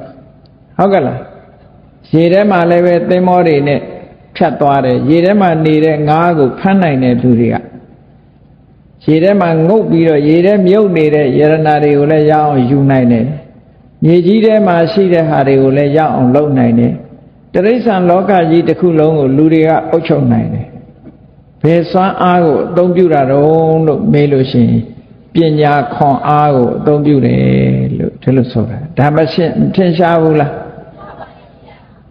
ဟုတ်ကဲ့လားရေထဲမှာလည်းပဲသင်္ဘောတွေနဲ့ဖြတ်သွားတယ်ရေထဲမှာနေတဲ့ငါးကိုဖမ်းနိုင်တဲ့လူတွေကရေထဲမှာငုတ်ပြီးတော့ရေထဲမြုပ်နေတဲ့ယရနာတွေကိုလည်းရအောင်ယူနိုင်တယ်မြေကြီးထဲမှာရှိတဲ့ဟာတွေကိုလည်းရအောင်လုပ်နိုင်တယ်တရိစ္ဆာန်လောကကြီးတစ်ခုလုံးကိုလူတွေကအုပ်ချုပ်နိုင်တယ်ဘယ်စွမ်းအားကိုအသုံးပြုတာတော့လို့မေးလို့ရှိရင်ပညာခွန်အားကိုအသုံးပြုတယ်လို့ဒီလိုဆိုတာဒါမှရှင်းထင်ရှားဘူးလား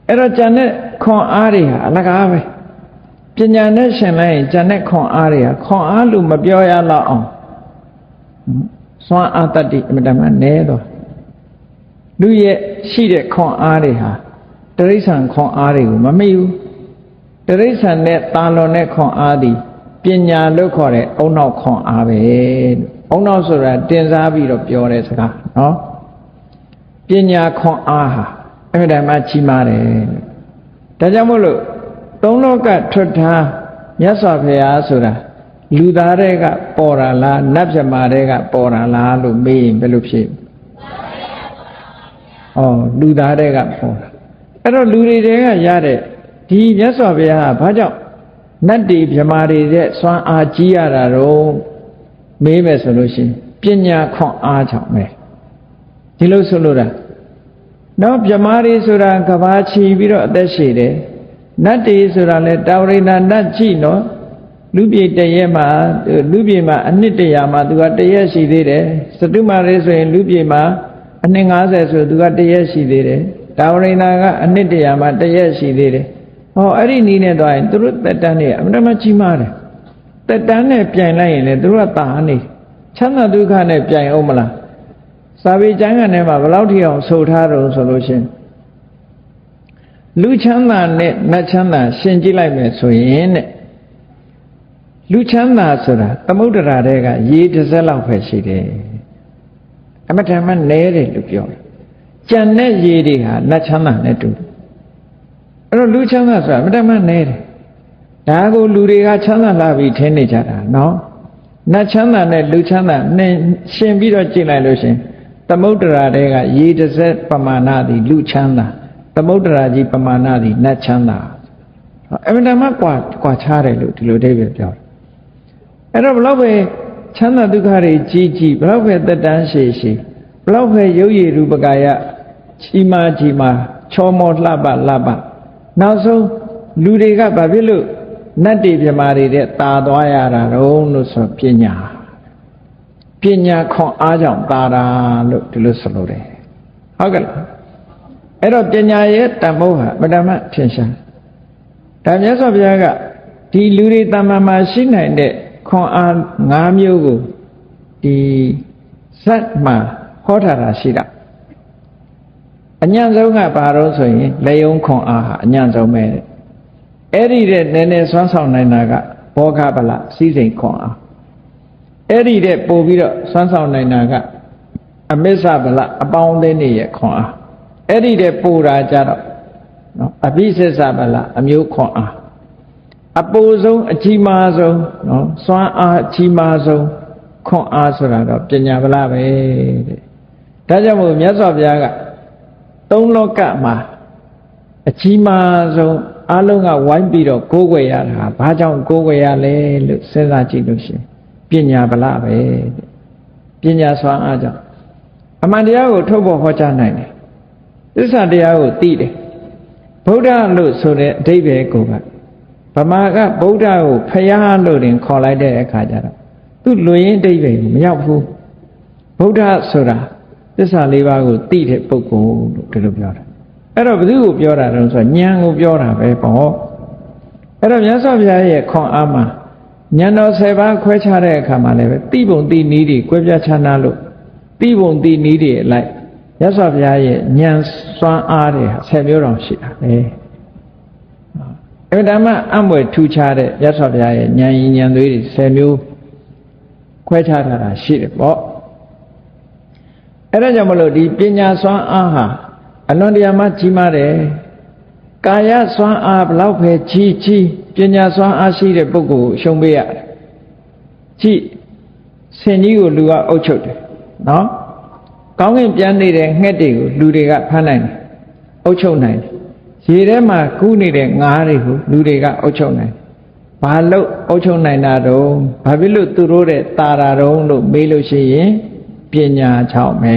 အဲ့တော့ဉာဏ်နဲ့ခွန်အားတွေဟာအလကားပဲပညာနဲ့ရှင်လိုက်ရင်ဉာဏ်နဲ့ခွန်အားတွေဟာခွန်အားလို့မပြောရတော့အောင်စွမ်းအားတတ္တိအမြဲတမ်းနဲတော့လူရဲ့ရှိတဲ့ခွန်အားတွေဟာတရိစ္ဆာန်ခွန်အားတွေကိုမမေ့ဘူးတရိစ္ဆာန်နဲ့တာလွန်တဲ့ခွန်အားသည်ပညာလို့ခေါ်တဲ့အုံနောက်ခွန်အားပဲအုံနောက်ဆိုတာတင်စားပြီးတော့ပြောတဲ့စကားနော်ပညာခွန်အားဟာအမြဲတမ်းကြီးမားတယ်ဒါကြောင့်မို့လို့သုံးလောကထွတ်ထားမြတ်စွာဘုရားဆိုတာလူသားတွေကပေါ်တာလားနတ်မြမာတွေကပေါ်တာလားလို့မေးရင်ဘယ်လိုဖြေလူသားတွေကပေါ်တာအဲ့တော့လူတွေတွေကရတဲ့ဒီမြတ်စွာဘုရားကဘာကြောင့်နတ်တွေမြမာတွေတဲ့စွမ်းအားကြီးရတာတော့မေးမယ်ဆိုလို့ရှိရင်ပညာခွန်အားကြောင့်ပဲဒီလိုဆိုလို့တာနော်မြမာတွေဆိုတာကဘာချီပြီးတော့အသက်ရှည်တယ်နတ်တွေဆိုတာလဲတာဝရိဏနတ်ကြည့်နော်လူပြေတရက်မှာလူပြေမှာအနှစ်100မှာသူက1ရက်ရှိသေးတယ်စတုမာတွေဆိုရင်လူပြေမှာအနှစ်90ဆိုသူက1ရက်ရှိသေးတယ်တာဝရိဏကအနှစ်100မှာ1ရက်ရှိသေးတယ်ဟောအဲ့ဒီနည်းနဲ့သွားရင်သူတို့တက်တန်းတွေအမှန်တမ်းကြီးမားတယ် တက်တန်းနဲ့ပြိုင်လိုက်ရင်လေသူတို့ကတာနေချမ်းသာဒုက္ခနဲ့ပြိုင်အောင်မလားစာပေကျမ်းဂန်ထဲမှာဘယ်လောက်ထိအောင်ဆိုထားတော့ဆိုလို့ရှင်လူချမ်းသာနဲ့နတ်ချမ်းသာရှင်ကြည့်လိုက်မယ်ဆိုရင်တဲ့လူချမ်းသာဆိုတာသမုဒ္ဒရာတွေကရေတစ်စက်လောက်ပဲရှိတယ်အမတန်မှနဲတယ်လို့ပြောတယ်ကြံတဲ့ရေတွေဟာနတ်ချမ်းသာနဲ့တူအဲ့တော့လူချမ်းသာဆိုတာအမတန်မှနဲတယ်ဒါကိုလူတွေကချမ်းသာလာပြီထင်နေကြတာနော်နတ်ချမ်းသာနဲ့လူချမ်းသာနဲ့ရှင်ပြီးတော့ကြည့်လိုက်လို့ရှင်သမုဒ္ဒရာတွေကရေတစ်စက်ပမာဏသည်လူချမ်းသာသမုဒ္ဒရာကြီးပမာဏသည်နတ်ချမ်းသာအမှန်တမ်းကွာခြားတယ်လို့ဒီလိုအဓိပ္ပာယ်ပြောတယ်အဲ့တော့ဘလောက်ပဲချမ်းသာဒုက္ခတွေကြီးဘလောက်ပဲသက်တမ်းရှည်ဘလောက်ပဲရုပ်ရည်ရူပကာယကြီးမာချောမောလှပနောက်ဆုံးလူတွေကဘာဖြစ်လို့နတ်တွေပြမာတွေတဲ့ตาသွားရတာတော့လို့ဆိုပညာခွန်အားကြောင့်ตาတာလို့ဒီလိုဆိုလို့တယ်ဟုတ်ကဲ့လားအဲ့တော့ပညာရဲ့တန်ဖိုးဟာပထမထင်ရှားဒါမြတ်စွာဘုရားကဒီလူတွေတမ္မာမှာရှိနိုင်တဲ့ခွန်အား၅မျိုးကိုဒီဇတ်မှာဟောထားတာရှိတာအညံ့ဆုံးကဘာလို့ဆိုရင်လေယုံခွန်အားဟာအညံ့ဆုံးပဲအဲ့ဒီတဲ့နည်းနည်းစွမ်းဆောင်နိုင်တာကဘောဂဗလစီစိန်ခွန်အားအဲ့ဒီတဲ့ပို့ပြီးတော့စွမ်းဆောင်နိုင်တာကအမစ္ဆဗလအပေါင်းအသင်းတွေရဲ့ခွန်အားအဲ့ဒီတဲ့ပို့တာကြတော့နော်အဘိစ္ဆဗလအမျိုးခွန်အားအပူဆုံးအကြီးမားဆုံးနော်စွမ်းအားအကြီးမားဆုံးခွန်အားဆိုတာတော့ပညာဗလပဲတဲ့ဒါကြောင့်မို့မြတ်စွာဘုရားကသုံးလောကမှာအကြီးမားဆုံးအလုံးကဝိုင်းပြီးတော့ကိုးကွယ်ရတာဘာကြောင့်ကိုးကွယ်ရလဲလို့စဉ်းစားကြည့်လို့ရှိရင်ပညာဗလပဲပညာစွမ်းအားကြောင့်အမှန်တရားကိုထုတ်ဖော်ဟောကြားနိုင်တယ်သစ္စာတရားကိုသိတယ်ဗုဒ္ဓလို့ဆိုတဲ့အဓိပ္ပာယ်ကိုဗမာကဗုဒ္ဓကိုဖယားလို့တင်ခေါ်လိုက်တဲ့အခါကျတော့သူ့လူရင်းအဓိပ္ပာယ်မရောက်ဘူးဗုဒ္ဓဆိုတာသစ္စာလေးပါးကိုသိတဲ့ပုဂ္ဂိုလ်လို့ဒီလိုပြောတာအဲ့တော့ဘယ်သူကိုပြောတာလဲဆိုတော့ဉာဏ်ကိုပြောတာပဲပေါ့အဲ့တော့မြတ်စွာဘုရားရဲ့ခွန်အားမှာဉာဏ်တော်10ပါးခွဲခြားတဲ့အခါမှာလည်းပဲသိပုံသိနည်းတွေကွဲပြားခြားနားလို့သိပုံသိနည်းတွေအလိုက်မြတ်စွာဘုရားရဲ့ဉာဏ်စွမ်းအားတွေ10မျိုးတောင်ရှိတာပဲအဲ့ဒါမှအမွေထူခြားတဲ့မြတ်စွာဘုရားရဲ့ဉာဏ်ရည်ဉာဏ်သွေးတွေ10မျိုးခွဲခြားထားတာရှိတယ်ပေါ့အဲ့ဒါကြောင့်မလို့ဒီပညာစွမ်းအားဟာအလွန်တရာမှကြီးမားတယ်ကာယစွမ်းအားဘလောက်ပဲကြီးပညာစွမ်းအားရှိတဲ့ပုဂ္ဂိုလ်ကိုရှုံးပေးရတယ်ကြည့်ဆင်ကြီးကိုလူကအုပ်ချုပ်တယ်နော်ကောင်းကင်ပြန်နေတဲ့ငှက်တွေကိုလူတွေကဖမ်းနိုင်တယ်အုပ်ချုပ်နိုင်တယ်ရေထဲမှာကူးနေတဲ့ငါးတွေကိုလူတွေကအုပ်ချုပ်နိုင်တယ်ဘာလို့အုပ်ချုပ်နိုင်တာတော့ဘာဖြစ်လို့သူတို့တဲ့တာတာတုံးလို့မေးလို့ရှိရင်ပညာချောင်းပဲ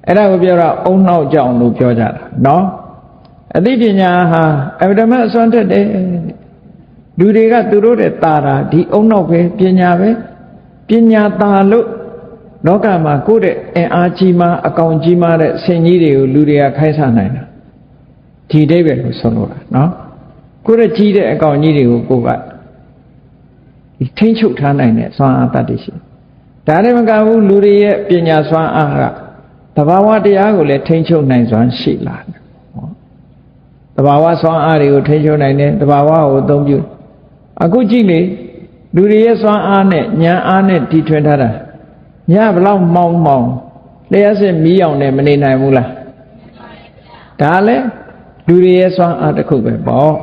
အဲ့ဒါကိုပြောတာအုံနှောက်ကြောင်လို့ပြောကြတာနော်အသိပညာဟာအဗ္ဗဓမ္မအစွမ်းထက်တယ်လူတွေကသူတို့တဲ့တာတာဒီအုံနှောက်ပဲပညာပဲပညာတာလို့လောကမှာကိုယ့်တဲ့အင်အားကြီးမားအကောင်ကြီးမားတဲ့ဆင်ကြီးတွေကိုလူတွေကခိုင်းဆနိုင်တာဒီအိဗယ်ကိုဆုံးလို့တာနော်ကိုယ့်ရဲ့ကြီးတဲ့အကောင်ကြီးတွေကိုကိုယ်ကဒီထိမ့်ချုပ်ထားနိုင်တဲ့စွမ်းအားတတ်သိရှိဒါနဲ့မကဘူးလူတွေရဲ့ပညာစွမ်းအားကသဘာဝတရားကိုလည်းထိမ့်ချုပ်နိုင်စွမ်းရှိလာတယ်သဘာဝစွမ်းအားတွေကိုထိမ့်ချုပ်နိုင်တယ်သဘာဝကိုအသုံးပြုအခုကြည့်လေလူတွေရဲ့စွမ်းအားနဲ့ဉာဏ်အားနဲ့တည်ထွင်ထားတာညဘလောက်မောင်းလျှက်စစ်မီးအောင်နဲ့မနေနိုင်ဘူးလားဒါလည်းလူတွေရဲ့စွမ်းအားတစ်ခုပဲပေါ့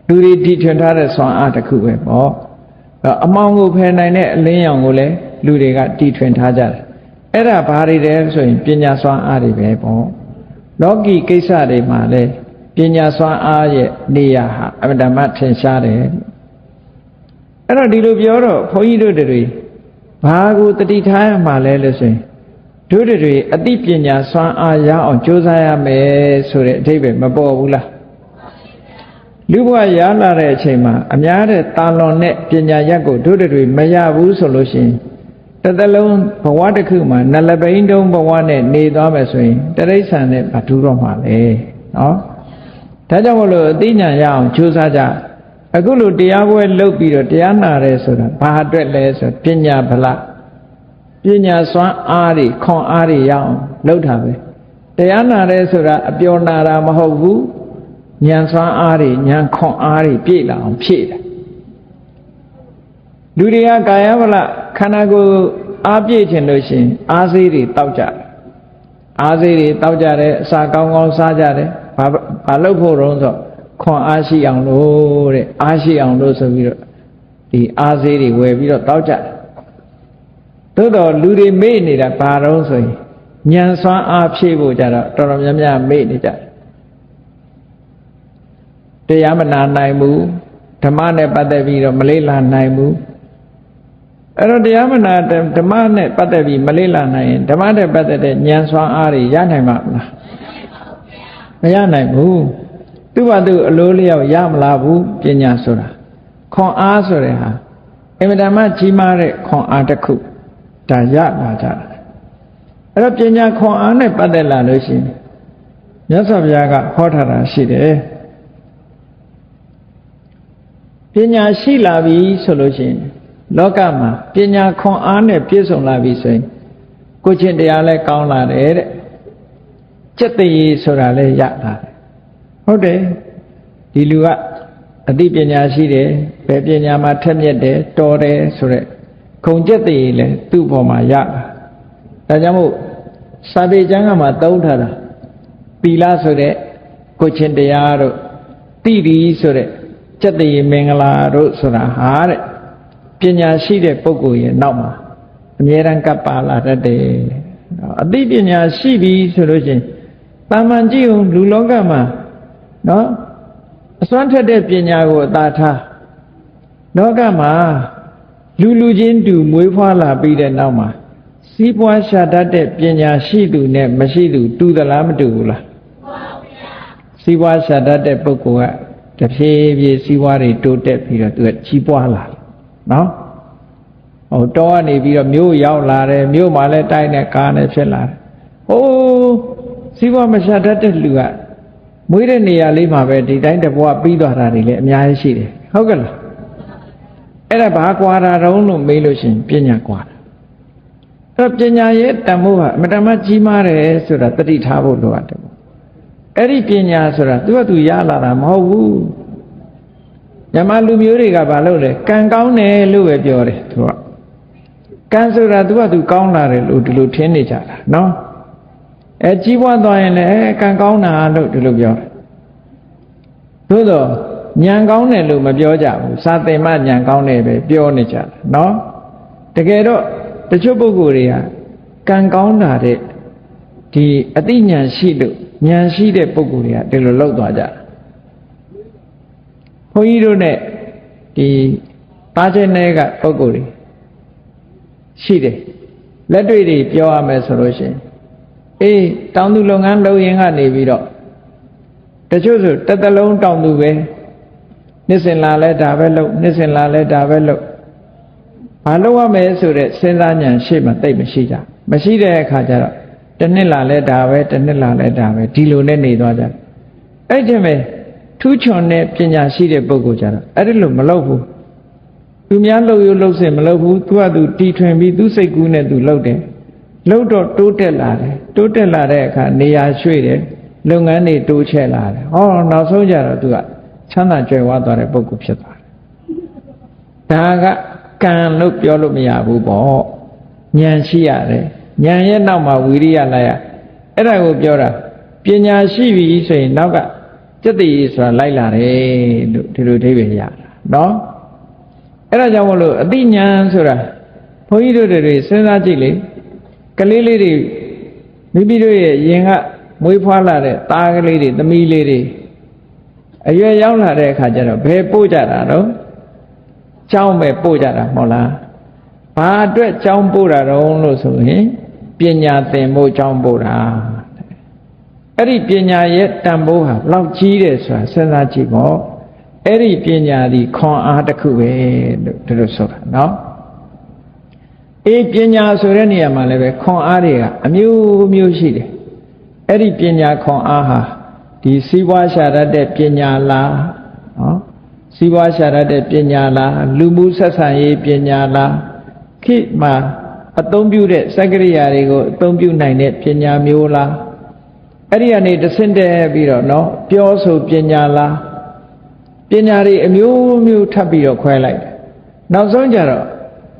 လူတွေတည်ထွင်ထားတဲ့စွမ်းအားတစ်ခုပဲပေါ့အမောင်ကိုဖယ်နိုင်တဲ့အလင်းရောင်ကိုလည်းလူတွေကတည်ထွင်ထားကြတယ်အဲ့ဒါဘာတွေလဲဆိုရင်ပညာစွမ်းအားတွေပဲပေါ့လောကီကိစ္စတွေမှာလည်းပညာစွမ်းအားရဲ့နေရာဟာအမှန်တမ်းထင်ရှားတယ်အဲ့တော့ဒီလိုပြောတော့ဘုန်းကြီးတို့တွေဘာကိုတတိထားရမှာလဲလို့ဆိုရင်တို့တွေအသိပညာစွမ်းအားရအောင်ကြိုးစားရမယ်ဆိုတဲ့အဓိပ္ပာယ်မပေါ်ဘူးလားလူဘဝရလာတဲ့အချိန်မှာအများတဲ့တာလွန်တဲ့ပညာရက်ကိုတို့တွေမရဘူးဆိုလို့ရှိရင်တစ်သလုံးဘဝတစ်ခုမှာနလပိန်းတုံးဘဝနဲ့နေသွားမယ်ဆိုရင်တရိစ္ဆာန်နဲ့ဘာထူးတော့မှာလဲနော်ဒါကြောင့်မလို့အသိဉာဏ်ရအောင်ကြိုးစားကြ အခုလိုတရားပွဲလုပ်ပြီးတော့တရားနာရဲဆိုတာဘာအတွက်လဲဆိုပညာဗလပညာစွမ်းအားတွေခွန်အားတွေရအောင်လုပ်တာပဲတရားနာရဲဆိုတာအပျော်နာတာမဟုတ်ဘူးဉာဏ်စွမ်းအားတွေဉာဏ်ခွန်အားတွေပြည့်လာအောင်ဖြည့်တယ်လူတွေကကာယဗလခန္ဓာကိုယ်အားပြည့်ခြင်းလို့ရှိရင်အားစေးတွေတောက်ကြတယ်အားစေးတွေတောက်ကြတယ်အစာကောင်းကောင်းစားကြတယ်ဘာလုပ်ဖို့တုံးဆိုခွန်အားရှိအောင်လို့တဲ့အားရှိအောင်လို့ဆိုပြီးတော့ဒီအားစေးတွေဝယ်ပြီးတော့တောက်ကြတယ်သို့တော့လူတွေမေ့နေတာဘာတုံးဆိုရင်ဉာဏ်စွမ်းအားဖြည့်ဖို့ကြတော့တော်တော်များများမေ့နေကြတယ်တရားမနာနိုင်ဘူးဓမ္မနဲ့ပတ်သက်ပြီးတော့မလေးလာနိုင်ဘူးအဲ့တော့တရားမနာဓမ္မနဲ့ပတ်သက်ပြီးမလေးလာနိုင်ရင်ဓမ္မနဲ့ပတ်သက်တဲ့ဉာဏ်စွမ်းအားတွေရနိုင်မှာမလားမရနိုင်ဘူးသူ့ဘာသူအလိုလျောက်ရမလားဘူးပညာဆိုတာခွန်အားဆိုတဲ့ဟာအင်မတန်မှကြီးမားတဲ့ခွန်အားတစ်ခုဒါရလာကြတယ်အဲ့တော့ပညာခွန်အားနဲ့ပတ်သက်လာလို့ရှိရင်မြတ်စွာဘုရားကဟောထားတာရှိတယ်ပညာရှိလာပြီဆိုလို့ရှိရင်လောကမှာပညာခွန်အားနဲ့ပြည့်စုံလာပြီဆိုရင်ကိုယ်ချင်းတရားလည်းကောင်းလာတယ်တဲ့စက်တရေဆိုတာလည်းရလာတယ်ဟုတ်တယ်ဒီလူကအသိပညာရှိတယ်ဘယ်ပညာမှာထက်မြက်တယ်တော်တယ်ဆိုတဲ့ခုံစက်တရေလည်းသူ့ပေါ်မှာရလာဒါကြောင့်မို့စာပေကျမ်းကမှာသုံးထားတာသီလဆိုတဲ့ကိုယ်ချင်းတရားတို့တိတိဆိုတဲ့စက်တရေမင်္ဂလာတို့ဆိုတာဟာတဲ့ပညာရှိတဲ့ပုဂ္ဂိုလ်ရဲ့နောက်မှာအမြဲတမ်းကပ်ပါလာတတ်တယ်အသိပညာရှိပြီဆိုလို့ချင်းတာမန်ကြည့်အောင်လူလောကမှာနော်အစွမ်းထက်တဲ့ပညာကိုအသာထားလောကမှာလူချင်းတူမွေးဖွားလာပြီးတဲ့နောက်မှာစီးပွားရှာတတ်တဲ့ပညာရှိသူနဲ့မရှိသူတူသလားမတူဘူးလားစီးပွားရှာတတ်တဲ့ပုဂ္ဂိုလ်ကတဖြည်းဖြည်းစီးပွားတွေတိုးတက်ပြီးတော့သူကကြီးပွားလာနော်ဟိုတောကနေပြီးတော့မြို့ရောက်လာတယ်မြို့မှာလည်းတိုက်နဲ့ကားနဲ့ဖြစ်လာတယ်ဟိုးစီးပွားမရှာတတ်တဲ့လူကမွေးတဲ့နေရာလေးမှာပဲဒီတိုင်းတဘွားပြီးသွားတာတွေလည်းအများကြီးရှိတယ်ဟုတ်ကဲ့လားအဲ့ဒါဘာကွာတာတုံးလို့မေးလို့ရှိရင်ပညာကွာတာအဲ့ပညာရဲ့တန်ဖိုးကအမတမကြီးမားတယ်ဆိုတာသတိထားဖို့လိုအပ်တယ်အဲ့ဒီပညာဆိုတာသူကသူရလာတာမဟုတ်ဘူးမြန်မာလူမျိုးတွေကဘာလုပ်လဲကံကောင်းတယ်လို့ပဲပြောတယ်သူကကံဆိုတာသူကသူကောင်းလာတယ်လို့ဒီလိုထင်နေကြတာနော်အဲကြီးပွားသွားရင်လည်းကံကောင်းတာလို့ဒီလိုပြောတယ်သို့တော့ဉာဏ်ကောင်းတယ်လို့မပြောကြဘူးစာသင်မှဉာဏ်ကောင်းတယ်ပဲပြောနေကြတာနော်တကယ်တော့တချို့ပုဂ္ဂိုလ်တွေကကံကောင်းတာတဲ့ဒီအသိဉာဏ်ရှိလို့ဉာဏ်ရှိတဲ့ပုဂ္ဂိုလ်တွေကဒီလိုလောက်သွားကြတာဘုန်းကြီးတို့ ਨੇ ဒီတားတဲ့နယ်ကပုဂ္ဂိုလ်တွေရှိတယ်လက်တွေ့တွေပြောရမယ်ဆိုလို့ရှိရင်အေးတောင်သူလုပ်ငန်းလုပ်ရင်ကနေပြီးတော့တချို့ဆိုတစ်သလုံးတောင်သူပဲနှစ်စင်လာလဲဒါပဲလုပ်နှစ်စင်လာလဲဒါပဲလုပ်ဘာလုပ်ရမလဲဆိုတဲ့စဉ်းစားဉာဏ်ရှေ့မှာတိတ်မရှိကြမရှိတဲ့အခါကျတော့တစ်နှစ်လာလဲဒါပဲတစ်နှစ်လာလဲဒါပဲဒီလိုနဲ့နေသွားကြအဲ့ဒီမဲ့ထူးချွန်တဲ့ပညာရှိတဲ့ပုဂ္ဂိုလ်ကြတော့အဲ့ဒီလိုမလုပ်ဘူးသူများလှုပ်ရလှုပ်စင်မလုပ်ဘူးသူကသူတီထွင်ပြီးသူစိတ်ကူးနဲ့သူလှုပ်တယ်လှုပ်တော့တိုးတက်လာတယ်တိုးတက်လာတဲ့အခါနေရာရွှေ့တယ်လုပ်ငန်းတွေတိုးချဲ့လာတယ်ဟောနောက်ဆုံးကြတော့သူကချမ်းသာကြွယ်ဝသွားတဲ့ပုဂ္ဂိုလ်ဖြစ်သွားတယ်ဒါကကံလို့ပြောလို့မရဘူးပေါ့ဉာဏ်ရှိရတယ်ဉာဏ်ရဲ့နောက်မှာဝီရိယလိုက်ရအဲ့ဒါကိုပြောတာပညာရှိပြီဆိုရင်နောက်ကစက်တရေဆိုတာလိုက်လာတယ်လို့ဒီလိုအဓိပ္ပာယ်ရတာနော်အဲ့ဒါကြောင့်မလို့အသိဉာဏ်ဆိုတာဘုန်းကြီးတို့တွေစဉ်းစားကြည့်လေကလေးလေးတွေမိမိတို့ရဲ့ရင်ကမွေးဖွားလာတဲ့သားကလေးတွေသမီးလေးတွေအရွယ်ရောက်လာတဲ့အခါကျတော့ဘယ်ပို့ကြတာတော့ကျောင်းပဲပို့ကြတာမဟုတ်လားဘာအတွက်ကျောင်းပို့တာတော့လို့ဆိုရင်ပညာသင်ဖို့ကျောင်းပို့တာအဲ့ဒီပညာရဲ့တန်ဖိုးဟာလောက်ကြီးတယ်ဆိုတာစဉ်းစားကြည့်ပေါ့အဲ့ဒီပညာဒီခွန်အားတစ်ခုပဲလို့ဒီလိုဆိုတာနော်အေးပညာဆိုတဲ့နေရာမှာလည်းပဲခွန်အားတွေကအမျိုးမျိုးရှိတယ်အဲ့ဒီပညာခွန်အားဟာဒီစီးပွားရှာတတ်တဲ့ပညာလားနော် စီးပွားရှာတတ်တဲ့ပညာလားလူမှုဆက်ဆံရေးပညာလားခေတ်မှာအသုံးပြုတဲ့စက္ကရိယာတွေကိုအသုံးပြုနိုင်တဲ့ပညာမျိုးလားအဲ့ဒီကနေတဆင့်တက်ပြီးတော့နော်ပြောဆိုပညာလားပညာတွေအမျိုးမျိုးထပ်ပြီးတော့ခွဲလိုက်နောက်ဆုံးကြတော့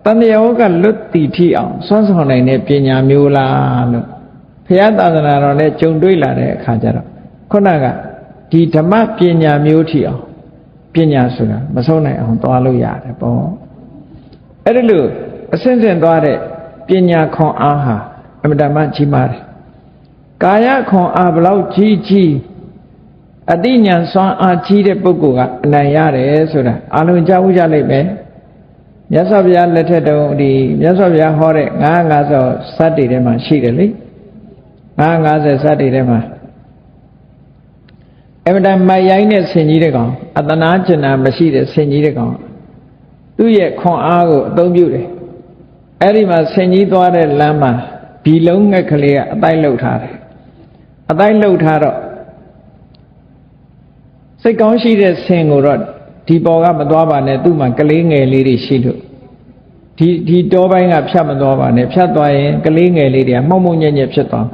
တန်တရားဝကလွတ်တည်ထီအောင်စွမ်းဆောင်နိုင်တဲ့ပညာမျိုးလားလို့ဘုရားသာသနာတော်နဲ့ကြုံတွေ့လာတဲ့အခါကျတော့ခုနကဒီဓမ္မပညာမျိုးထီအောင်ပညာဆိုတာမဆုံးနိုင်အောင်သွားလို့ရတယ်ပေါ့အဲ့ဒါလို့အစဉ်စဉ်သွားတဲ့ပညာခွန်အားဟာအမတမကြီးမားတယ်ကာယခွန်အားဘလောက်ကြီးအတိညာစွမ်းအားကြီးတဲ့ပုဂ္ဂိုလ်ကအနိုင်ရတယ်ဆိုတာအလုံးကြားဥကြလိမ့်မယ်မြတ်စွာဘုရားလက်ထက်တုန်းဒီမြတ်စွာဘုရားဟောတဲ့950စတ္တိထဲမှာရှိတယ်လေ950စတ္တိထဲမှာအမတန်မိုက်ရိုင်းတဲ့ဆင်ကြီးတဲ့ကောင်အတနာကျင်နာမရှိတဲ့ဆင်ကြီးတဲ့ကောင်သူ့ရဲ့ခွန်အားကိုအသုံးပြုတယ်အဲ့ဒီမှာဆင်ကြီးသွားတဲ့လမ်းမှာဘီလုံးငှက်ကလေးကအတိုက်လှုပ်ထားတယ်အတိုက်လှုပ်ထားတော့စိတ်ကောင်းရှိတဲ့ဆင်ကိုတော့ဒီပေါ်ကမသွားပါနဲ့သူ့မှာကလေးငယ်လေးတွေရှိလို့ဒီတောပိုင်းကဖြတ်မသွားပါနဲ့ဖြတ်သွားရင်ကလေးငယ်လေးတွေကမှုံမှုံညံ့ညံ့ဖြစ်သွား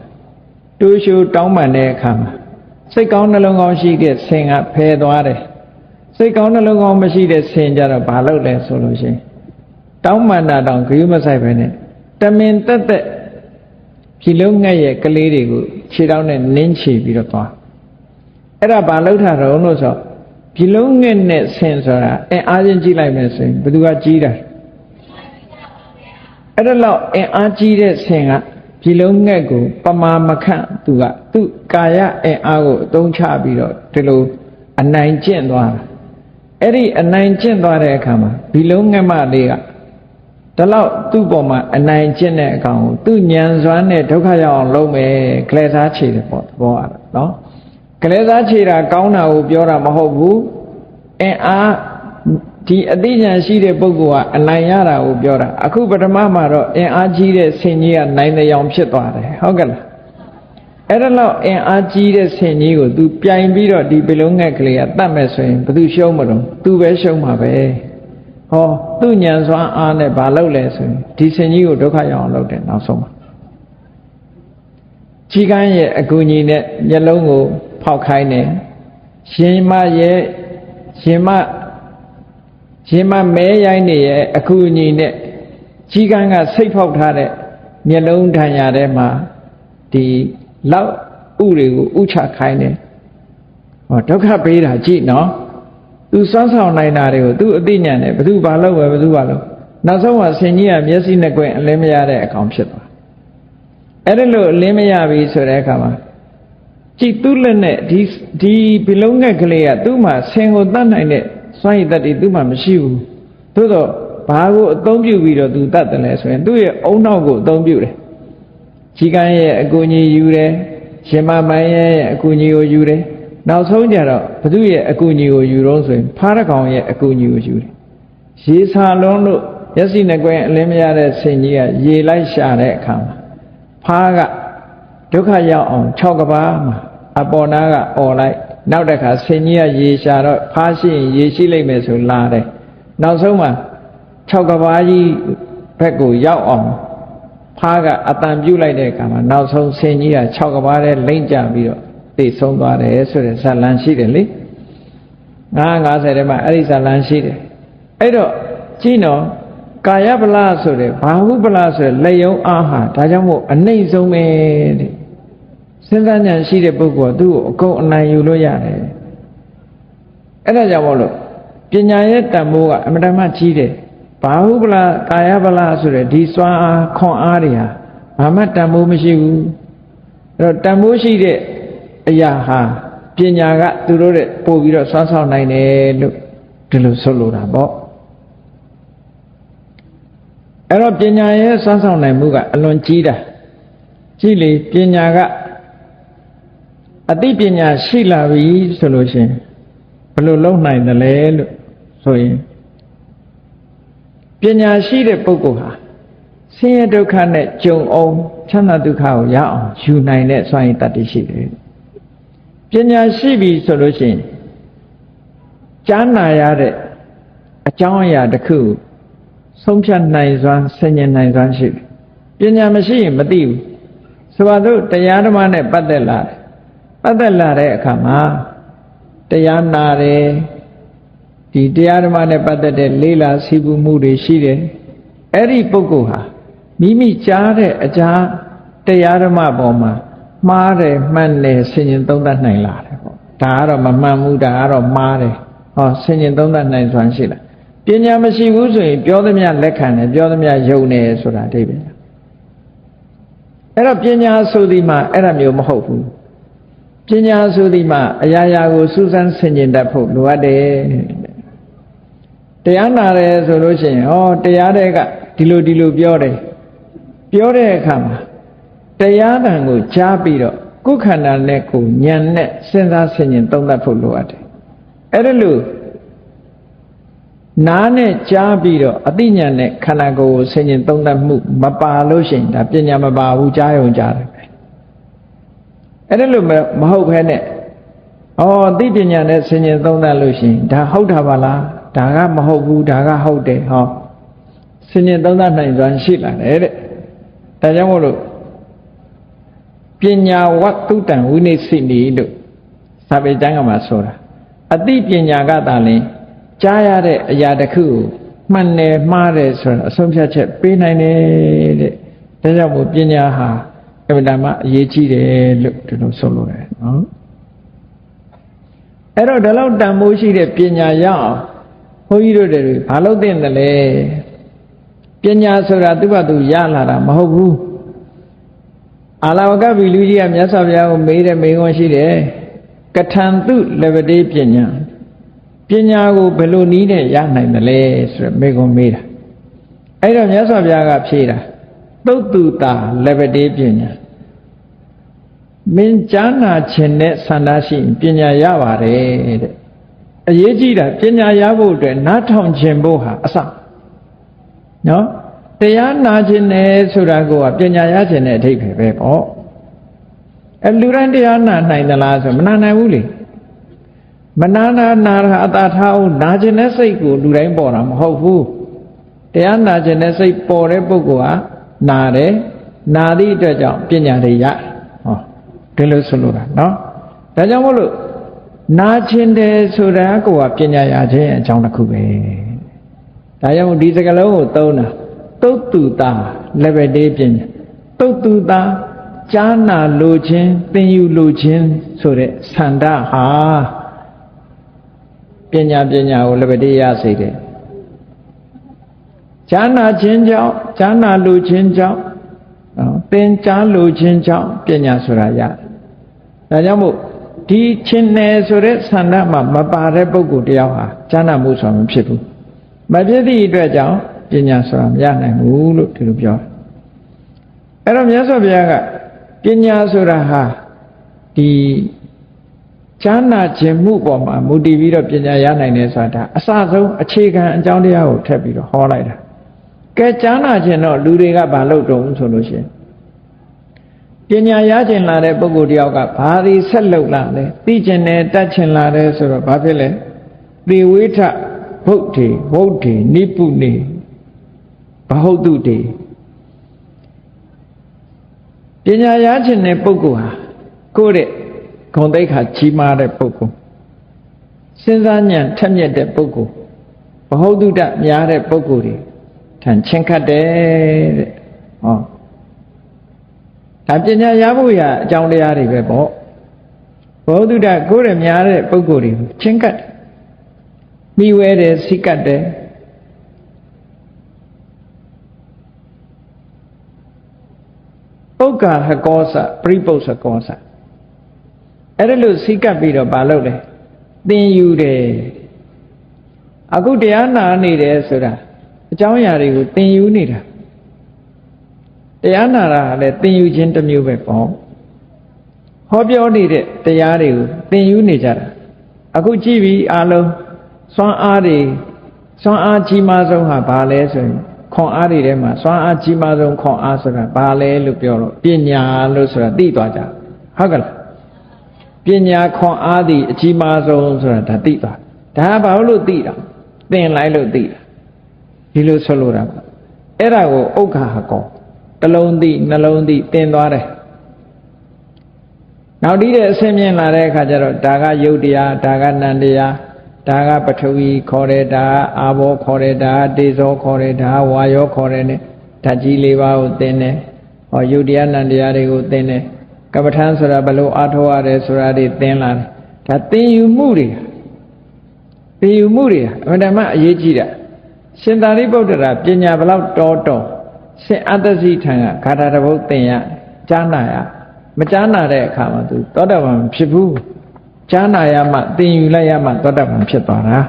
တိုးရှိုးတောင်းပန်တဲ့အခါမှာစိတ်ကောင်းနှလုံးကောင်းရှိတဲ့ဆင်ကဖယ်သွားတယ်စိတ်ကောင်းနှလုံးကောင်းမရှိတဲ့ဆင်ကြတော့ဘာလုပ်လဲဆိုလို့ရှိရင်တောင်းပန်တာတောင်ဂရုမစိုက်ပဲနဲ့တမင်တက်တက်ဖြီလုံးငှက်ရဲ့ကလေးတွေကိုခြေထောက်နဲ့နင်းချပြီးတော့သွားအဲ့ဒါဘာလုပ်တာတော့လို့ဆိုဖြီလုံးငှက်နဲ့ဆင်ဆိုတာအားချင်းကြည့်လိုက်မယ်ဆိုရင်ဘယ်သူကကြီးတာအဲ့ဒါလောက်အားကြီးတဲ့ဆင်ကဖြီလုံးငှက်ကိုပမာမခန့်သူကသူ့ကာယအားကိုအသုံးချပြီးတော့ဒီလိုအနိုင်ကျင့်သွားတာအဲ့ဒီအနိုင်ကျင့်သွားတဲ့အခါမှာဖြီလုံးငှက်မလေးကဒါလောက်သူ့ပေါ်မှာအနိုင်ကျင့်တဲ့အကောင်ကိုသူ့ဉာဏ်စွမ်းနဲ့ဒုက္ခရောက်အောင်လုပ်မယ်ကလေးစားခြေတယ်ပေါ့သဘောအားနော်ကလေးစားခြေတာကောင်းတာကိုပြောတာမဟုတ်ဘူးအားဒီအသိဉာဏ်ရှိတဲ့ပုဂ္ဂိုလ်ကအနိုင်ရတာကိုပြောတာအခုပထမမှာတော့အားကြီးတဲ့ဆင်ကြီးကနိုင်တဲ့အောင်ဖြစ်သွားတယ်ဟုတ်ကဲ့လားအဲ့ဒါလောက်အားကြီးတဲ့ဆင်ကြီးကို तू ပြိုင်ပြီးတော့ဒီပလုံးငှက်ကလေးကတတ်မဲ့ဆိုရင်ဘယ်သူရှုံးမလို့ तू ပဲရှုံးမှာပဲဟောသူ့ဉာဏ်စွမ်းအားနဲ့ဘာလုပ်လဲဆိုရင်ဒီဆင်ကြီးကိုဒုက္ခရောက်အောင်လုပ်တယ်နောက်ဆုံးမှာကြီးကန်းရဲ့အကူအညီနဲ့မျက်လုံးကိုဖောက်ခိုင်းတယ်ရှင်မမဲရိုင်းနေရဲ့အကူအညီနဲ့ကြီးကန်းကစိတ်ဖောက်ထားတဲ့မျက်လုံးထံရထဲမှာဒီလောက်ဥတွေကိုဥချခိုင်းတယ်ဟောဒုက္ခပေးတာကြည့်နော်သူစွမ်းဆောင်နိုင်တာတွေကိုသူအသိဉာဏ်နဲ့ဘယ်သူဘာလုပ်ပဲဘယ်သူဘာလုပ်နောက်ဆုံးမှာဆင်ကြီးကမျက်စိနဲ့ကွင်းအလင်းမရတဲ့အကောင်ဖြစ်သွားအဲ့ဒါလို့အလင်းမရပြီဆိုတဲ့အခါမှာကြည်သူ့လက်နဲ့ဒီဘီလုံးငှက်ကလေးကသူ့မှာဆင်ကိုတတ်နိုင်တဲ့စွမ်းရည်တတ်တွေသူ့မှာမရှိဘူးသို့တော့ဘာကိုအသုံးပြုပြီးတော့သူတတ်တယ်လဲဆိုရင်သူ့ရဲ့အုံနောက်ကိုအသုံးပြုတယ်ကြီးကန်းရဲ့အကူအညီယူတယ်ရှင်မမိုင်းရဲ့အကူအညီကိုယူတယ်နောက်ဆုံးကြတော့ဘသူရဲ့အကူအညီကိုယူတော့ဆိုရင်ဖားရကောင်ရဲ့အကူအညီကိုယူတယ်ရေစာလုံးလို့မျက်စိနဲ့ကွင်းအလင်းမရတဲ့ဆင်ကြီးကရေလိုက်ရှာတဲ့အခါမှာဖားကဒုက္ခရောက်အောင်6ကဘာမှာအပေါ်နာကអော်လိုက်နောက်တစ်ခါဆင်ကြီးကရေရှာတော့ဖားရှိရင်ရေရှိလိုက်မယ်ဆိုလာတယ်နောက်ဆုံးမှာ6ကဘာကြီးဘက်ကိုရောက်အောင်ဖားကအတန်ပြုတ်လိုက်တဲ့အခါမှာနောက်ဆုံးဆင်ကြီးက6ကဘာထဲလိမ့်ကြပြီးတော့သိဆုံးသွားတယ်ဆိုတဲ့ဇာလံရှိတယ်လေ950ထဲမှာအဲ့ဒီဇာလံရှိတယ်အဲ့တော့ကြည့်နော်ကာယဗလဆိုတဲ့ဘာဟုဗလဆိုတဲ့လက်ယုံအားဟာဒါကြောင့်မို့အနှိမ့်ဆုံးပဲတဲ့စဉ်းစားဉာဏ်ရှိတဲ့ပုဂ္ဂိုလ်ကသူ့ကိုအကုန်အနိုင်ယူလို့ရတယ်အဲ့ဒါကြောင့်မို့လို့ပညာရဲ့တန်ဖိုးကအမတန်မှကြီးတယ်ဘာဟုဗလကာယဗလဆိုတဲ့ဒီစွမ်းအားခွန်အားတွေဟာဘာမှတန်ဖိုးမရှိဘူးအဲ့တော့တန်ဖိုးရှိတဲ့အရာဟာပညာကသူတို့တဲ့ပို့ပြီးတော့စွမ်းဆောင်နိုင်တယ်လို့ဒီလိုဆိုလိုတာပေါ့အဲ့တော့ပညာရဲ့စွမ်းဆောင်နိုင်မှုကအလွန်ကြီးတာကြည့်လေပညာကအသိပညာရှိလာပြီဆိုလို့ရှိရင်ဘယ်လိုလုပ်နိုင်တယ်လဲလို့ဆိုရင်ပညာရှိတဲ့ပုဂ္ဂိုလ်ဟာဆင်းရဲဒုက္ခနဲ့ကြုံအောင်ချမ်းသာဒုက္ခကိုရအောင်ယူနိုင်တဲ့စွမ်းရည်တတ်သိရှိတယ်ပညာရှိပြီဆိုလို့ရှိရင် ကြားနာရတဲ့အကြောင်းအရာတစ်ခုဆုံးဖြတ်နိုင်စွမ်းဆင်ញင်နိုင်စွမ်းရှိတယ်ပညာမရှိရင်မသိဘူးဆိုပါစို့တရားဓမ္မနဲ့ပတ်သက်လာတဲ့အခါမှာတရားနာတယ်ဒီတရားဓမ္မနဲ့ပတ်သက်တဲ့လေးလာစီးပူးမှုတွေရှိတယ်အဲ့ဒီပုဂ္ဂိုလ်ဟာမိမိကြားတဲ့အကြားတရားဓမ္မပေါ်မှာမှားတယ်မှန်တယ်ဆင်ញင်သုံးသပ်နိုင်လာတယ်ပေါ့ဒါကတော့မမှန်ဘူးဒါကတော့မှားတယ်ဟောဆင်ញင်သုံးသပ်နိုင်စွမ်းရှိလားပညာမရှိဘူးဆိုရင်ပြောသမျှလက်ခံတယ်ပြောသမျှယုံတယ်ဆိုတာအဓိပ္ပာယ်အဲ့တော့ပညာဆိုသည်မှာအဲ့ဒါမျိုးမဟုတ်ဘူးပညာဆိုသည်မှာအရာရာကိုစူးစမ်းဆင်ခြင်တတ်ဖို့လိုအပ်တယ်တရားနာတယ်ဆိုလို့ရှိရင်တရားတဲ့ကဒီလိုပြောတယ်ပြောတဲ့အခါမှာတရားတန်ကိုကြားပြီးတော့ကိုယ်ခန္ဓာနဲ့ကိုယ်ဉာဏ်နဲ့စဉ်းစားဆင်ခြင်သုံးသပ်ဖို့လိုအပ်တယ်အဲ့ဒါလို့နားနဲ့ကြားပြီးတော့အသိဉာဏ်နဲ့ခန္ဓာကိုယ်ကိုဆင်ခြင်သုံးသပ်မှုမပါလို့ရှိရင်ဒါပညာမပါဘူးကြားရုံကြားတယ်အဲ့ဒါလို့မဟုတ်ဘဲနဲ့သိပညာနဲ့ဆင်ခြင်သုံးသပ်လို့ရှိရင်ဒါဟုတ်တာပါလားဒါကမဟုတ်ဘူးဒါကဟုတ်တယ်ဆင်ခြင်သုံးသပ်နိုင်စွမ်းရှိလာတယ်တဲ့ဒါကြောင့်မို့လို့ပညာဝတ္တုတံဝိနိစိနိလို့စာပေကျမ်းကမှာဆိုတာအသိပညာကသာလင်ကြားရတဲ့အရာတစ်ခုကိုမှန်တယ်မှားတယ်ဆိုတာအဆုံးဖြတ်ချက်ပေးနိုင်တယ်တဲ့ဒါကြောင့်မို့ပညာဟာအမှန်တမ်းအရေးကြီးတယ်လို့ဒီလိုဆိုလိုတယ်နော်အဲ့တော့ဒီလောက်တန်ဖိုးရှိတဲ့ပညာရအောင်ဘုန်းကြီးတို့တွေဘာလို့သိတယ်လဲပညာဆိုတာသူ့ဘာသူရလာတာမဟုတ်ဘူးအာလဝကဗီလူကြီးကမြတ်စွာဘုရားကိုမေးတဲ့မေးခွန်းရှိတယ်ကထံသူလဘတိပညာပညာကိုဘယ်လိုနည်းနဲ့ရနိုင်တယ်လဲဆိုတော့မေးခွန်းမေးတာအဲ့တော့မြတ်စွာဘုရားကဖြေတာသုတ်တုတာလဘတိပညာမင်းကြားနာခြင်းနဲ့ဆန္ဒရှိပညာရပါတယ်တဲ့အရေးကြီးတာပညာရဖို့အတွက်နားထောင်ခြင်းဖို့ဟာအစနော်တရားနာခြင်းနဲ့ဆိုတာကပညာရခြင်းနဲ့အဓိပ္ပာယ်ပဲပေါ့လူတိုင်းတရားနာနိုင်သလားဆိုမနာနိုင်ဘူးလေမနာနာတာအတာထားအောင်နာခြင်းနဲ့စိတ်ကိုလူတိုင်းပေါ်တာမဟုတ်ဘူးတရားနာခြင်းနဲ့စိတ်ပေါ်တဲ့ပုဂ္ဂိုလ်ဟာနာတယ်နာသည့်အတွက်ကြောင့်ပညာတွေရဒီလိုဆိုလိုတာနော်ဒါကြောင့်မို့လို့နာခြင်းတယ်ဆိုတာကပညာရခြင်းအကြောင်းတစ်ခုပဲဒါကြောင့်ဒီစကားလုံးကိုသုံးတာသုတ်တုတာလည်းပဲတေးပညာသုတ်တုတာကြားနာလိုခြင်းသင်ယူလိုခြင်းဆိုတဲ့ဆန္ဒဟာပညာကိုလည်းပဲတေးရစေတယ်ကြားနာခြင်းကြောင့်ကြားနာလိုခြင်းကြောင့်သင်ကြားလိုခြင်းကြောင့်ပညာဆိုတာရတယ်ဒါကြောင့်မို့ဒီခြင်းနယ်ဆိုတဲ့ဆန္ဒမှာမပါတဲ့ပုဂ္ဂိုလ်တယောက်ဟာကြားနာမှုဆိုတာမဖြစ်ဘူးမဖြစ်သည့်အတွက်ကြောင့်ပညာဆိုတာမရနိုင်ဘူးလို့ဒီလိုပြောတယ်အဲ့တော့မြတ်စွာဘုရားကပညာဆိုတာဟာဒီကြားနာခြင်းမှုပေါ်မှာမူတည်ပြီးတော့ပညာရနိုင်တယ်ဆိုတာအစဆုံးအခြေခံအကြောင်းတရားကိုထည့်ပြီးတော့ဟောလိုက်တာကဲကြားနာခြင်းတော့လူတွေကဘာလုပ်တုံးဆိုလို့ရှိရင်ပညာရခြင်းလာတဲ့ပုဂ္ဂိုလ်တယောက်ကဘာဒီဆက်လုပ်လာလဲသိခြင်းနဲ့တတ်ခြင်းလာတယ်ဆိုတော့ဘာဖြစ်လဲသေဝိထဗုဒ္ဓေနိပုနေဘဟုတုတေပညာရခြင်းတဲ့ပုဂ္ဂိုလ်ဟာကိုယ့်ရဲ့ဂုဏ်သိက္ခာကြီးမားတဲ့ပုဂ္ဂိုလ်စဉ်းစားဉာဏ်ထက်မြက်တဲ့ပုဂ္ဂိုလ်ဘဟုတုတများတဲ့ပုဂ္ဂိုလ်တွေထန်ချင်းခတ်တယ်တဲ့ဒါပညာရဖို့ရအကြောင်းတရားတွေပဲပေါ့ဘဟုတုတကိုယ့်ရဲ့များတဲ့ပုဂ္ဂိုလ်တွေချင်းခတ်တယ်မိဝဲတယ်စိကတ်တယ်ပုဂ္ဂဟကောသပရိပု္ပ္ပကောသအဲ့ဒါလို့စိကတ်ပြီးတော့မလုပ်လဲသင်ယူတယ်အခုတရားနာနေတယ်ဆိုတာအကြောင်းအရာတွေကိုသင်ယူနေတာတရားနာတာလည်းသင်ယူခြင်းတစ်မျိုးပဲပေါ့ဟောပြောနေတဲ့တရားတွေကိုသင်ယူနေကြတာအခုကြည့်ပြီးအားလုံးစွမ်းအားကြီးမားဆုံးဟာဘာလဲဆိုရင်ခွန်အားတွေထဲမှာစွမ်းအားကြီးမားဆုံးခွန်အားဆိုတာဘာလဲလို့ပြောတော့ပညာလို့ဆိုတာသိသွားကြဟုတ်ကလားပညာခွန်အားသည်အကြီးမားဆုံးဆိုတာဒါသိသွား ဒါဘာလို့သိတာသင်လိုက်လို့သိတာဒီလိုဆိုလိုတာအဲ့ဒါကိုဥက္ခဟကောတစ်လုံးသိနှလုံးသိသင်သွားတယ်နောက်ဒီတဲ့အဆင့်မြင့်လာတဲ့အခါကျတော့ဒါကယုတ်တရားဒါကနန္တရားဒါကပထဝီခေါ်တယ်ဒါကအာဘောခေါ်တယ်ဒါကတေဇောခေါ်တယ်ဒါကဝါယောခေါ်တယ်နဲ့ဓာတ်ကြီး၄ပါးကိုသင်တယ်ဟောယုတ်တရားနန္တရားတွေကိုသင်တယ်ကပ္ပဋ္ဌာန်းဆိုတာဘယ်လိုအားထုတ်ရတယ်ဆိုတာတွေသင်လာတယ်ဒါသင်ယူမှုတွေအမှန်တမ်းအရေးကြီးတာရှင်သာရိပုတ္တရာပညာဘလောက်တော်ရှင်အတ္တစီထံကဂါထာတစ်ပုဒ်သင်ရကြားနာရမကြားနာတဲ့အခါမှာသူသောတာပန်ဖြစ်ဘူးကြားနာရမှသင်ယူလိုက်ရမှသောတာပန်ဖြစ်သွားတာ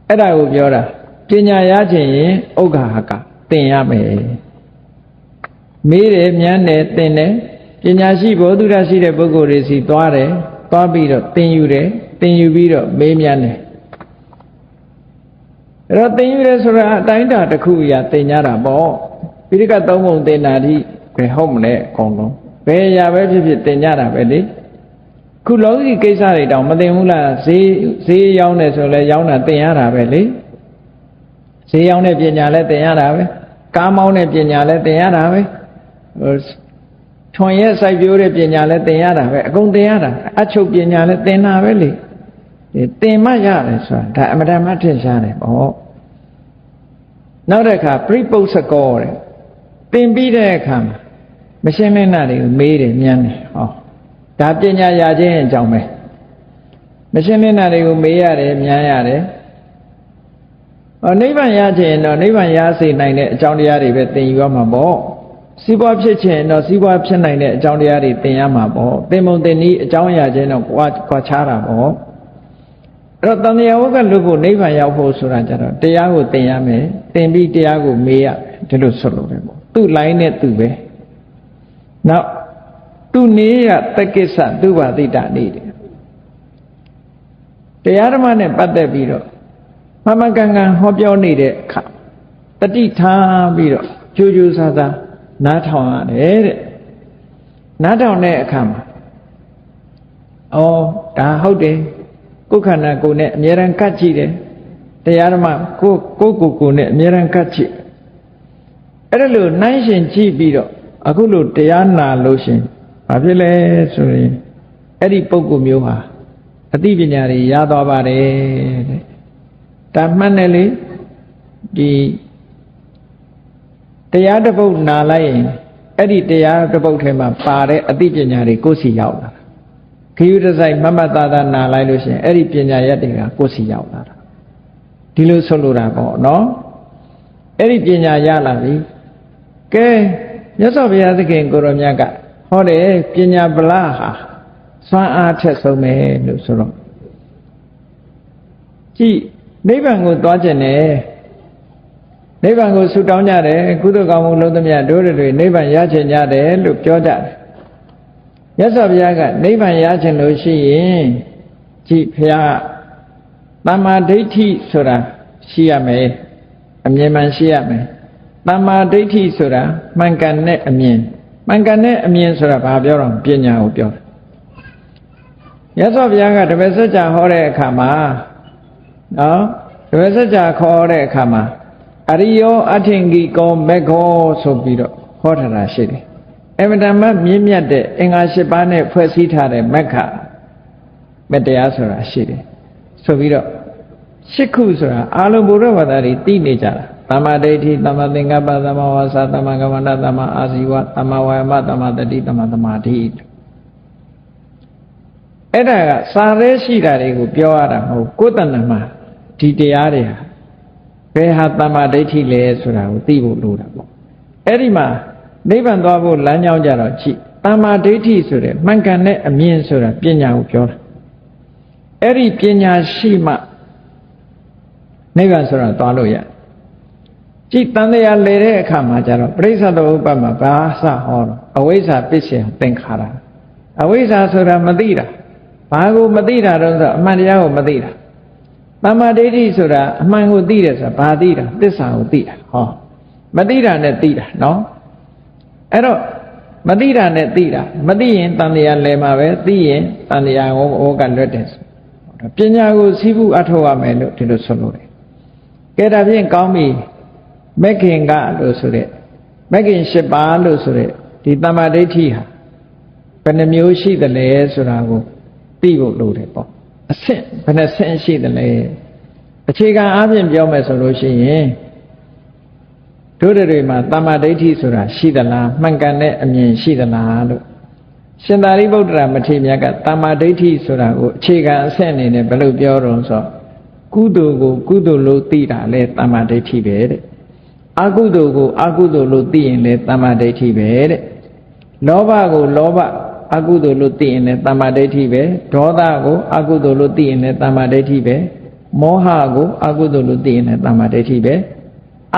အဲ့ဒါကိုပြောတာပညာရခြင်းရင်ဥက္ခဟကသင်ရမယ်မေးတယ်မြန်းတယ်သင်တယ်ပညာရှိဘောဓုရရှိတဲ့ပုဂ္ဂိုလ်တွေစီသွားတယ်သွားပြီးတော့သင်ယူတယ်သင်ယူပြီးတော့မေးမြန်းတယ်အဲ့တော့သင်ယူတယ်ဆိုတာအတိုင်းတာတစ်ခုအရာသင်ကြတာပေါ့ပိဋကသုံးပုံသင်တာဒီဘယ်ဟုတ်မလဲအကုန်လုံးဘယ်အရာပဲဖြစ်ဖြစ်သင်ကြတာပဲလေခုလောကီကိစ္စတွေတောင်မသင်ဘူးလားဈေးရောင်းတယ်ဆိုလဲရောင်းတာသင်ရတာပဲလေဈေးရောင်းတဲ့ပညာလည်းသင်ရတာပဲကားမောင်းတဲ့ပညာလည်းသင်ရတာပဲထွန်ရဲစိုက်ပျိုးတဲ့ပညာလည်းသင်ရတာပဲအကုန်သင်ရတာအချုပ်ပညာလည်းသင်တာပဲလေသင်မှရတယ်ဆိုတာဒါအမတ္တမထင်ရှားတယ်ပေါ့နောက်တစ်ခါပြိပု္ပ္ပစကောတဲ့သင်ပြီးတဲ့အခါမှာမရှင်းလင်းတာတွေကိုမေးတယ်မြန်းတယ်ဟောဒါပညာရခြင်းအကြောင်းပဲမရှင်းလင်းတာတွေကိုမေးရတယ်မြန်းရတယ်ဟောနိဗ္ဗာန်ရခြင်းတော့နိဗ္ဗာန်ရစေနိုင်တဲ့အကြောင်းတရားတွေပဲသင်ယူရမှာပေါ့စီးပွားဖြစ်ခြင်းတော့စီးပွားဖြစ်နိုင်တဲ့အကြောင်းတရားတွေသင်ရမှာပေါ့သင်မုံသင်ဤအကြောင်းအရာချင်းတော့ကွာခြားတာပေါ့အဲ့တော့တန်တရားဝကလွတ်ဖို့နိဗ္ဗာန်ရောက်ဖို့ဆိုတာကြတော့တရားကိုသင်ရမယ်သင်ပြီးတရားကိုမေးရမယ်ဒီလိုဆိုလို့ပဲပေါ့သူ့လိုင်းနဲ့သူပဲနောက်သူနေရတက္ကိစ္စသူဘာတိတနေတယ်တရားဓမ္မနဲ့ပတ်သက်ပြီးတော့မမကန်ကန်ဟောပြောနေတဲ့အခါတတိထားပြီးတော့ကြိုးကြိုးစားစားနားထောင်ရတယ်တဲ့နားထောင်တဲ့အခါမှာဩဒါဟုတ်တယ်ကိုယ်ခန္ဓာကိုယ်နဲ့အမြဲတမ်းကပ်ကြည့်တယ်တရားဓမ္မကိုနဲ့အမြဲတမ်းကပ်ကြည့်အဲ့ဒါလို့နှိုင်းရှင်ကြည့်ပြီးတော့အခုလို့တရားနာလို့ရှင်ဘာဖြစ်လဲဆိုရင်အဲ့ဒီပုဂ္ဂိုလ်မျိုးဟာအသိပညာတွေရသွားပါတယ်တဲ့ဒါမှန်တယ်လေဒီတရားတစ်ပုဒ်နာလိုက်ရင်အဲ့ဒီတရားတစ်ပုဒ်ထဲမှာပါတဲ့အသိပညာတွေကိုယ်စီရောက်လာတာခရီးတစ်စိုက်မမတ်သားသားနာလိုက်လို့ရှိရင်အဲ့ဒီပညာရက်တွေကကိုယ်စီရောက်လာတာဒီလိုဆိုလိုတာပေါ့နော်အဲ့ဒီပညာရလာပြီကဲမြတ်စွာဘုရားသခင်ကိုရောမြတ်ကဟောတယ်ပညာဗလာဟာစွမ်းအားထက်ဆုံးပဲလို့ဆိုတော့ကြည့်နိဗ္ဗာန်ကိုသွားခြင်းနဲ့နိဗ္ဗာန်ကိုဆုတောင်းကြတယ်ကုသိုလ်ကောင်းမှုလုပ်သမျှတို့တွေနိဗ္ဗာန်ရချင်ကြတယ်လို့ပြောကြတယ်မြတ်စွာဘုရားကနိဗ္ဗာန်ရချင်လို့ရှိရင်ကြည့်ဘုရားသမ္မာဒိဋ္ဌိဆိုတာရှိရမယ်အမြင်မှန်ရှိရမယ်သမ္မာဒိဋ္ဌိဆိုတာမှန်ကန်တဲ့အမြင်မှန်ကန်တဲ့အမြင်ဆိုတာဘာပြောတော့ပညာကိုပြောတယ်မြတ်စွာဘုရားကတပည့်စကြာဟောတဲ့အခါမှာနော်တပည့်စကြာခေါ်တဲ့အခါမှာအရိယောအထင်ကြီးကောမေခောဆိုပြီးတော့ဟောထားတာရှိတယ်အမတန်မှမြင့်မြတ်တဲ့အင်္ဂါ၈ပါးနဲ့ဖွဲ့စည်းထားတဲ့မက္ခမတရားဆိုတာရှိတယ်ဆိုပြီးတော့၈ခုဆိုတာအာလုံးဘုရားဘာသာတွေသိနေကြတာသမ္မာဒိဋ္ဌိသမ္မာသင်္ကပ္ပသမ္မာဝါစာသမ္မာကမ္မန္တသမ္မာအာဇီဝသမ္မာဝါယမသမ္မာတတိသမ္မာသမာဓိအဲ့ဒါကစာရဲရှိတာတွေကိုပြောရတာမဟုတ်ကိုယ်တဏ္ဍမှာဒီတရားတွေဟာဘယ်ဟာသမ္မာဒိဋ္ဌိလဲဆိုတာကိုသိဖို့လိုတာပေါ့အဲ့ဒီမှာနိဗ္ဗာန်သွားဖို့လမ်းကြောင်းကြတော့ကြည့်သမ္မာဒိဋ္ဌိဆိုတဲ့မှန်ကန်တဲ့အမြင်ဆိုတာပညာကိုပြောတာအဲ့ဒီပညာရှိမှနိဗ္ဗာန်ဆိုတာသွားလို့ရကြည့်တန်တရားလေတဲ့အခါမှာကျတော့ပရိစ္ဆေသမုပ္ပါဒ်မှာဘာစဟောတော့အဝိဇ္ဇာပစ္စယသင်္ခါရအဝိဇ္ဇာဆိုတာမသိတာဘာကိုမသိတာတော့ဆိုအမှန်တရားကိုမသိတာသမ္မာဒိဋ္ဌိဆိုတာအမှန်ကိုသိတယ်ဆိုတာဘာသိတာသစ္စာကိုသိတာဟောမသိတာနဲ့သိတာနော်အဲ့တော့မသိတာနဲ့သိတာမသိရင်တန်တရားလဲမှာပဲသိရင်တန်တရားဟောကလွတ်တယ်ဩ ပညာကိုစီးပူးအထောက်ရမယ်လို့ဒီလိုဆိုလို့တယ်ကဲဒါဖြင့်ကောင်းပြီမက္ခင်ကလို့ဆိုတဲ့မက္ခင်၈ပါးလို့ဆိုတဲ့ဒီတမ္မာဒိဋ္ဌိဟာဘယ်နှမျိုးရှိသလဲဆိုတာကိုသိဖို့လိုတယ်ပေါ့အဆင့်ဘယ်နှဆင့်ရှိသလဲအခြေခံအားဖြင့်ပြောမယ်ဆိုလို့ရှိရင်တို့တွေမှာတမ္မာဒိဋ္ဌိဆိုတာရှိသလားမှန်ကန်တဲ့အမြင်ရှိသလားလို့ရှင်သာရိပုတ္တရာမထေရမြတ်ကတမ္မာဒိဋ္ဌိဆိုတာကိုအခြေခံအဆင့်အနေနဲ့ဘယ်လိုပြောတော့ဆိုကုသိုလ်ကိုကုသိုလ်လို့သိတာလေတမ္မာဒိဋ္ဌိပဲတဲ့အကုသိုလ်ကိုအကုသိုလ်လို့သိရင်လေတမ္မာဒိဋ္ဌိပဲတဲ့လောဘကိုလောဘအကုသိုလ်လို့သိရင်လေတမ္မာဒိဋ္ဌိပဲဒေါသကိုအကုသိုလ်လို့သိရင်လေတမ္မာဒိဋ္ဌိပဲမောဟကိုအကုသိုလ်လို့သိရင်လေတမ္မာဒိဋ္ဌိပဲ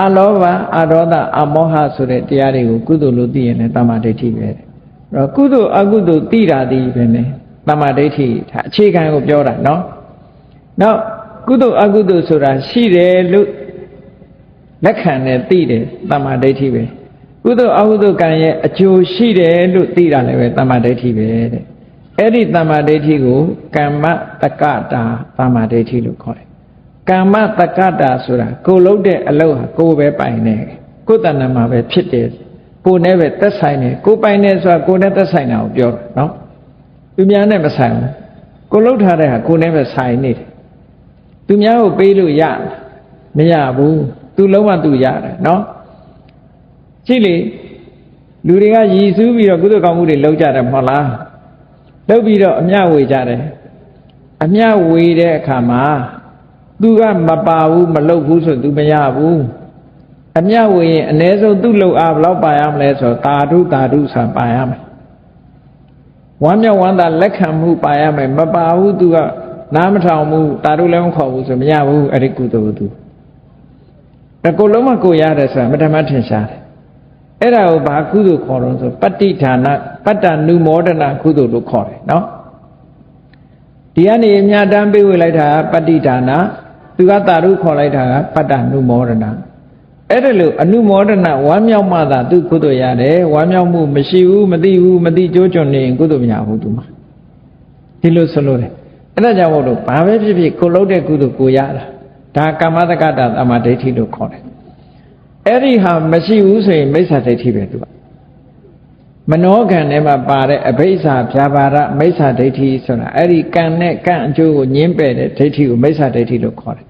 အလောဘအဒေါသအမောဟဆိုတဲ့တရားတွေကိုကုသိုလ်လို့သိရင်လည်းတမ္မာဒိဋ္ဌိပဲအဲ့တော့ကုသိုလ်အကုသိုလ်သိတာဒီပဲနဲ့တမ္မာဒိဋ္ဌိဒါအခြေခံကိုပြောတာနော်နောက်ကုသိုလ်အကုသိုလ်ဆိုတာရှိတယ်လို့လက်ခံနဲ့သိတယ်တမ္မာဒိဋ္ဌိပဲကုသိုလ်အကုသိုလ်ကံရဲ့အကျိုးရှိတယ်လို့သိတာလည်းပဲတမ္မာဒိဋ္ဌိပဲတဲ့အဲ့ဒီတမ္မာဒိဋ္ဌိကိုကမ္မတက္ကတာတမ္မာဒိဋ္ဌိလို့ခေါ်တယ်ကမ္မတက္ကတာဆိုတာကိုလုပ်တဲ့အလုပ်ဟာကိုပဲပိုင်တယ်ကိုယ်တဏ္ဍာမှာပဲဖြစ်တယ်ကိုနဲ့ပဲသက်ဆိုင်တယ်ကိုပိုင်တယ်ဆိုတာကိုနဲ့သက်ဆိုင်တာကိုပြောတာနော်သူများနဲ့မဆိုင်ဘူးကိုလုပ်ထားတဲ့ဟာကိုနဲ့ပဲဆိုင်နေတယ်သူများကိုပေးလို့ရမရဘူးသူလုံးဝသူရတယ်နော်ကြည့်လေလူတွေကရည်စူးပြီးတော့ကုသိုလ်ကောင်းမှုတွေလုပ်ကြတယ်မဟုတ်လားလုပ်ပြီးတော့အမျှဝေကြတယ်အမျှဝေတဲ့အခါမှာသူကမပါဘူးမလုပ်ဘူးဆိုသူမရဘူးအမျှဝေရင်အ ਨੇ ဆုံးသူ့လုပ်အားဘယ်လောက်ပါရမလဲဆိုတာဓုတာဓုဆိုပါရမယ်ဝမ်းမြောက်ဝမ်းသာလက်ခံမှုပါရမယ်မပါဘူးသူကနားမထောင်ဘူးတာဓုလည်းမခေါ်ဘူးဆိုမရဘူးအဲ့ဒီကုသိုလ်သူအကိုလုံးမကိုရတယ်ဆိုတာမဓမ္မထင်ရှားတယ်အဲ့ဒါကိုဘာကုသိုလ်ခေါ်တော့ဆိုပတ္တိဌာနပတ္တနုမောဒနာကုသိုလ်လို့ခေါ်တယ်နော်ဒီကနေအမြတ်တမ်းပေးဝေလိုက်တာပတ္တိဌာနသူကတာရုခေါ်လိုက်တာကပတ္တနုမောဒနာအဲ့ဒါလို့အနုမောဒနာဝမ်းမြောက်မှသာသူကုသိုလ်ရတယ်ဝမ်းမြောက်မှုမရှိဘူးမသိဘူးမသိကြိုးကြွနေရင်ကုသိုလ်မရဘူးသူမှာဒီလိုဆိုလို့တယ်အဲ့ဒါကြောင့်မို့လို့ဘာပဲဖြစ်ဖြစ်ကိုလုပ်တဲ့ကုသိုလ်ကိုရတာဒါကမ္မတက္ကတာတမ္မာဒိဋ္ဌိလို့ခေါ်တယ်အဲ့ဒီဟာမရှိဘူးဆိုရင်မိစ္ဆာဒိဋ္ဌိပဲသူကမနောကံထဲမှာပါတဲ့အဘိဓါဖြာပါဒမိစ္ဆာဒိဋ္ဌိဆိုတာအဲ့ဒီကံနဲ့ကံအကျိုးကိုညှင်းပယ်တဲ့ဒိဋ္ဌိကိုမိစ္ဆာဒိဋ္ဌိလို့ခေါ်တယ်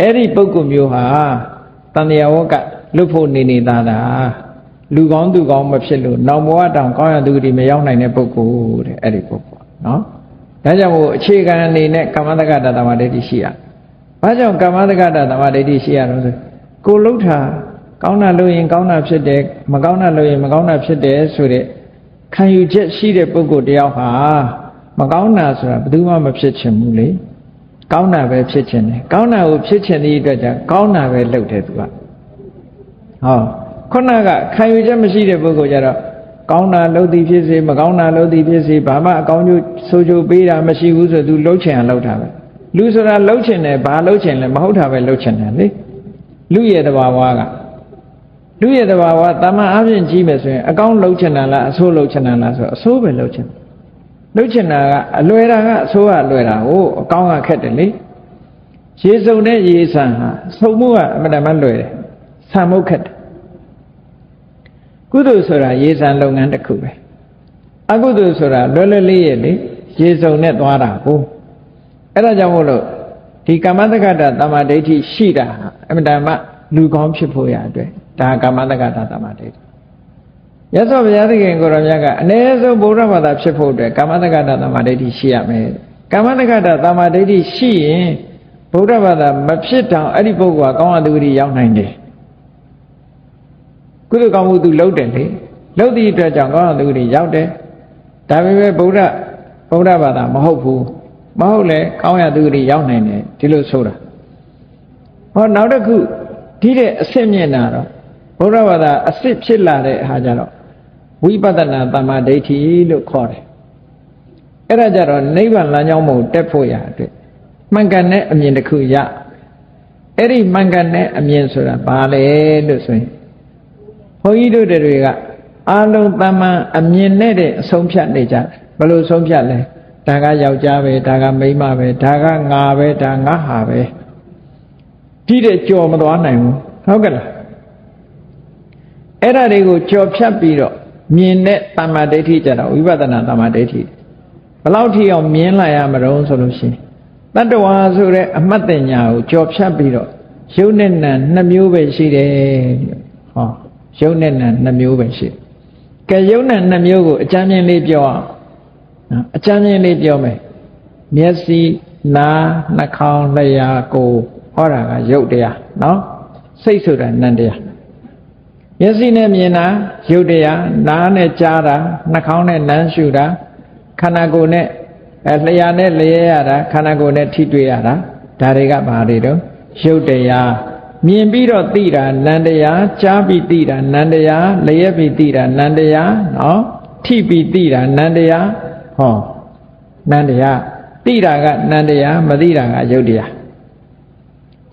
အဲ့ဒီပုဂ္ဂိုလ်မျိုးဟာတဏှာဝကလွတ်ဖို့နေသားတာလူကောင်းသူကောင်းမဖြစ်လို့နောင်ဘဝတောင်ကောင်းရသူတွေမရောက်နိုင်တဲ့ပုဂ္ဂိုလ်တဲ့အဲ့ဒီပုဂ္ဂိုလ်နော်ဒါကြောင့်မို့အခြေခံအနေနဲ့ကမ္မတက္ကတာတမ္မာဒိဋ္ဌိရှိရဘာကြောင့်ကမ္မတက္ကတာတမ္မာဒိဋ္ဌိရှိရတော့ဆိုကိုလှုပ်တာကောင်းတာလုပ်ရင်ကောင်းတာဖြစ်တယ်မကောင်းတာလုပ်ရင်မကောင်းတာဖြစ်တယ်ဆိုတဲ့ခံယူချက်ရှိတဲ့ပုဂ္ဂိုလ်တယောက်ဟာမကောင်းတာဆိုတာဘယ်သူမှမဖြစ်ချင်ဘူးလေကောင်းတာပဲဖြစ်ချင်တယ်ကောင်းတာကိုဖြစ်ချင်တဲ့အတွက်ကြောင့်ကောင်းတာပဲလုပ်တယ်သူကဟောခုနကခံယူချက်မရှိတဲ့ပုဂ္ဂိုလ်ကြတော့ကောင်းတာလုပ်သည်ဖြစ်စေမကောင်းတာလုပ်သည်ဖြစ်စေဘာမှအကောင်းကျိုးဆိုးကျိုးပေးတာမရှိဘူးဆိုသူလှုပ်ချင်အောင်လှုပ်တာပဲလူဆိုတာလှုပ်ချင်တယ်ဘာလှုပ်ချင်လဲမဟုတ်တာပဲလှုပ်ချင်တယ်လေလူရဲ့တဘာဝကလူရဲ့တဘာဝတာမန်အပြင်ကြီးမယ်ဆိုရင်အကောင်းလှုပ်ချင်တာလားအဆိုးလှုပ်ချင်တာလားဆိုတော့အဆိုးပဲလှုပ်ချင်လှုပ်ချင်တာကအလွယ်တာကအဆိုးကလွယ်တာဟိုအကောင်းကခက်တယ်လေရေစုံတဲ့ရေဆန်ဟာစုံမှုကအမှန်တမ်းလွယ်တယ်ဆံမှုခက်တယ်ကုသိုလ်ဆိုတာရေဆန်လုပ်ငန်းတစ်ခုပဲအကုသိုလ်ဆိုတာလွယ်လွယ်လေးရဲ့လေရေစုံနဲ့သွားတာကိုအဲ့ဒါကြောင့်မို့လို့ဒီကမ္မတက္ကတာတမ္မာဒိဋ္ဌိရှိတာဟာအမှန်တမ်းလူကောင်းဖြစ်ဖို့ရအတွက်ဒါကမ္မတက္ကတာတမ္မာဒိဋ္ဌိရသော်ဘုရားသခင်ကိုရောမြတ်ကအနည်းဆုံးဗုဒ္ဓဘာသာဖြစ်ဖို့အတွက်ကမ္မတက္ကတာတမ္မာဒိဋ္ဌိရှိရမယ်ကမ္မတက္ကတာတမ္မာဒိဋ္ဌိရှိရင်ဗုဒ္ဓဘာသာမဖြစ်တောင်အဲ့ဒီပုဂ္ဂိုလ်ကကောင်းအတုတိရောက်နိုင်တယ်ကုသိုလ်ကောင်းမှုသူလုပ်တယ်လေလုပ်သည့်အတွက်ကြောင့်ကောင်းအတုတိရောက်တယ်ဒါပေမဲ့ဗုဒ္ဓဘာသာမဟုတ်ဘူးမဟုတ်လေကောင်းရတုတိရောက်နိုင်တယ်ဒီလိုဆိုတာဟောနောက်တစ်ခုဒီတဲ့အစစ်မြင့်တာတော့ဗုဒ္ဓဘာသာအစစ်ဖြစ်လာတဲ့အခါကျတော့ဝိပဿနာတမ္မာဒိဋ္ဌိလို့ခေါ်တယ်အဲ့ဒါကြတော့နိဗ္ဗာန်လမ်းကြောင်းကိုတက်ဖို့ရအတွက်မှန်ကန်တဲ့အမြင်တစ်ခုရအဲ့ဒီမှန်ကန်တဲ့အမြင်ဆိုတာဘာလဲလို့ဆိုရင်ဘုန်းကြီးတို့တွေကအာလုံးတမ္မာအမြင်နဲ့တဲ့အဆုံးဖြတ်နေကြတယ်ဘယ်လိုဆုံးဖြတ်လဲ ဒါကယောက်ျားပဲဒါကမိန်းမပဲဒါကငါပဲဒါငါဟာပဲဒီတဲ့ကြော်မသွားနိုင်ဘူးဟုတ်ကဲ့လားအဲ့ဒါတွေကိုကြော်ဖြတ်ပြီးတော့မြင်တဲ့တမ္မာဒိဋ္ဌိကြတော့ဝိပဿနာတမ္မာဒိဋ္ဌိဘယ်လောက်ထိအောင်မြင်လာရမလို့ဆိုလို့ရှိရင်တတ္တဝါဆိုတဲ့အမှတ်တင်ညာကိုကြော်ဖြတ်ပြီးတော့ရုပ်နဲ့နာနှစ်မျိုးပဲရှိတယ်ဟောရုပ်နဲ့နာနှစ်မျိုးပဲရှိကဲရုပ်နဲ့နှစ်မျိုးကိုအကြမ်းမြင်လေးပြောအောင်အကြမ်းမြင်လေးပြောမယ်မျက်စိနားနှာခေါင်းလျှာကိုယ်ဟောတာကရုပ်တရားနော်စိတ်ဆိုတာနံတရားမျက်စိနဲ့မြင်တာရုပ်တရားနားနဲ့ကြားတာနှာခေါင်းနဲ့နမ်းရှုတာခန္ဓာကိုယ်နဲ့လျှာနဲ့လျဲရတာခန္ဓာကိုယ်နဲ့ထိတွေ့ရတာဒါတွေကဘာတွေတော့ရုပ်တရားမြင်ပြီးတော့သိတာနံတရားကြားပြီးသိတာနံတရားလျက်ပြီးသိတာနံတရားနော်ထိပြီးသိတာနံတရားဟောနံတရားသိတာကနံတရားမသိတာကရုပ်တရား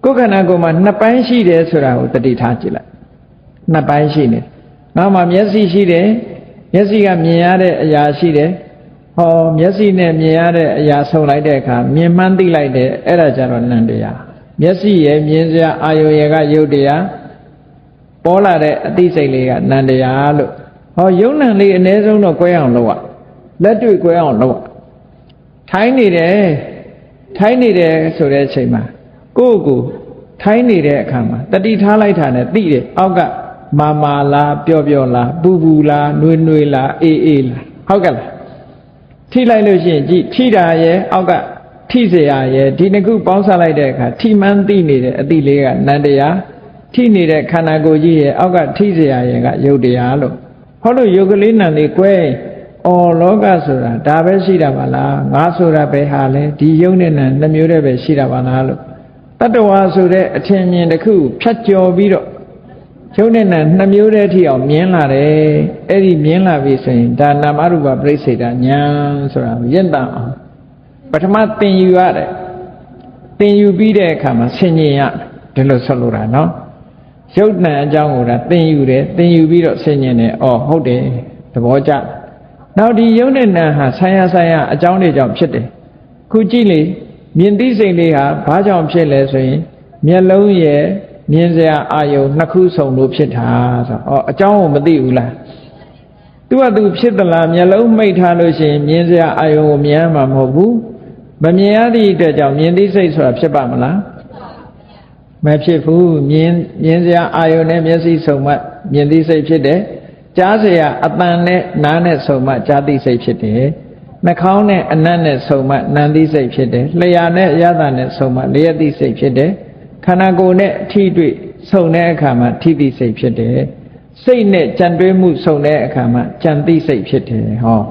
ကိုယ်ခန္ဓာကိုယ်မှာနှစ်ပိုင်းရှိတယ်ဆိုတာကိုတတိထားကြည့်လိုက်နှစ်ပိုင်းရှိနေနောက်မှမျက်စိရှိတယ်မျက်စိကမြင်ရတဲ့အရာရှိတယ်ဟောမျက်စိနဲ့မြင်ရတဲ့အရာဆုံးလိုက်တဲ့အခါမြင်မှန်းသိလိုက်တယ်အဲ့ဒါကြတော့နံတရားမျက်စိရဲ့မြင်စရာအာယုရဲ့ကရုပ်တရားပေါ်လာတဲ့အသိစိတ်လေးကနံတရားလို့ဟောယုံနံလေးအ ਨੇ ဆုံးတော့꿰အောင်လုပ်ရလက်တွေ့꿰အောင်လုပ်ရထိုင်းနေတယ်ဆိုတဲ့အချိန်မှာကိုယ့်ကိုထိုင်းနေတဲ့အခါမှာတတိထားလိုက်တာနဲ့သိတယ်အောက်ကမာလားပျော့လားပူလားနွေလားအေးလားဟုတ်ကဲ့လားထိလိုက်လို့ရှိရင်ကြည့်ထိတာရဲ့အောက်ကထိเสียရဲ့ဒီနှစ်ခုပေါင်းစားလိုက်တဲ့အခါထိမှန်းသိနေတဲ့အတိလေးကနန္တရားထိနေတဲ့ခန္ဓာကိုယ်ကြီးရဲ့အောက်ကထိเสียရဲ့ကယုတ်တရားလို့ဟောလို့ယုတ်ကလေးနံလေး꿰အော်လောကဆိုတာဒါပဲရှိတာပါလားငါဆိုတာပဲဟာလဲဒီယုတ်နဲ့နံနှမျိုးတည်းပဲရှိတာပါလားလို့တတ္တဝါဆိုတဲ့အထင်မြင်တစ်ခုဖြတ်ကျော်ပြီးတော့ယုတ်နဲ့နံနှစ်မျိုးတည်းထိအောင်မြင်လာတယ်အဲ့ဒီမြင်လာပြီဆိုရင်ဒါနာမရူပပြိစ္ဆေဒဉာဏ်ဆိုတာရင့်တန်အောင်ပထမသင်ယူရတယ်သင်ယူပြီးတဲ့အခါမှာဆင်ញင်ရတယ်ဒီလိုဆက်လို့တာနော်ရုပ်နံအကြောင်းကိုဒါသင်ယူတယ်သင်ယူပြီးတော့ဆင်ញင်တယ်အော်ဟုတ်တယ်သဘောကျနောက်ဒီရုပ်နဲ့နံဟာဆိုင်ရာအကြောင်းတွေကြောင့်ဖြစ်တယ်ခုကြည့်လေမြင်သိစိတ်လေးဟာဘာကြောင့်ဖြစ်လဲဆိုရင်မျက်လုံးရဲ့မြင်စရာအာယုံနှစ်ခုစုံလို့ဖြစ်တာဆိုတော့အကြောင်းကိုမသိဘူးလားသူကသူဖြစ်သလားမျက်လုံးမိတ်ထားလို့ရှိရင်မြင်စရာအာယုံကိုမြင်မှာမဟုတ်ဘူးမမြင်ရသည့်အတွက်ကြောင့်မြင်သိစိတ်ဆိုတာဖြစ်ပါမလားမဖြစ်ဘူးမြင်စရာအာယုံနဲ့မျက်စိစုံမှမြင်သိစိတ်ဖြစ်တယ်ကြားစရာအတန်နဲ့နားနဲ့စုံမှကြားသိစိတ်ဖြစ်တယ်နှာခေါင်းနဲ့အနံ့နဲ့စုံမှနံသိစိတ်ဖြစ်တယ်လျှာနဲ့ရသနဲ့စုံမှလျက်သိစိတ်ဖြစ်တယ်ခန္ဓာကိုယ်နဲ့ထိတွေ့စုံတဲ့အခါမှာထိသိစိတ်ဖြစ်တယ်စိတ်နဲ့ကြံတွေးမှုစုံတဲ့အခါမှာကြံသိစိတ်ဖြစ်တယ်ဟော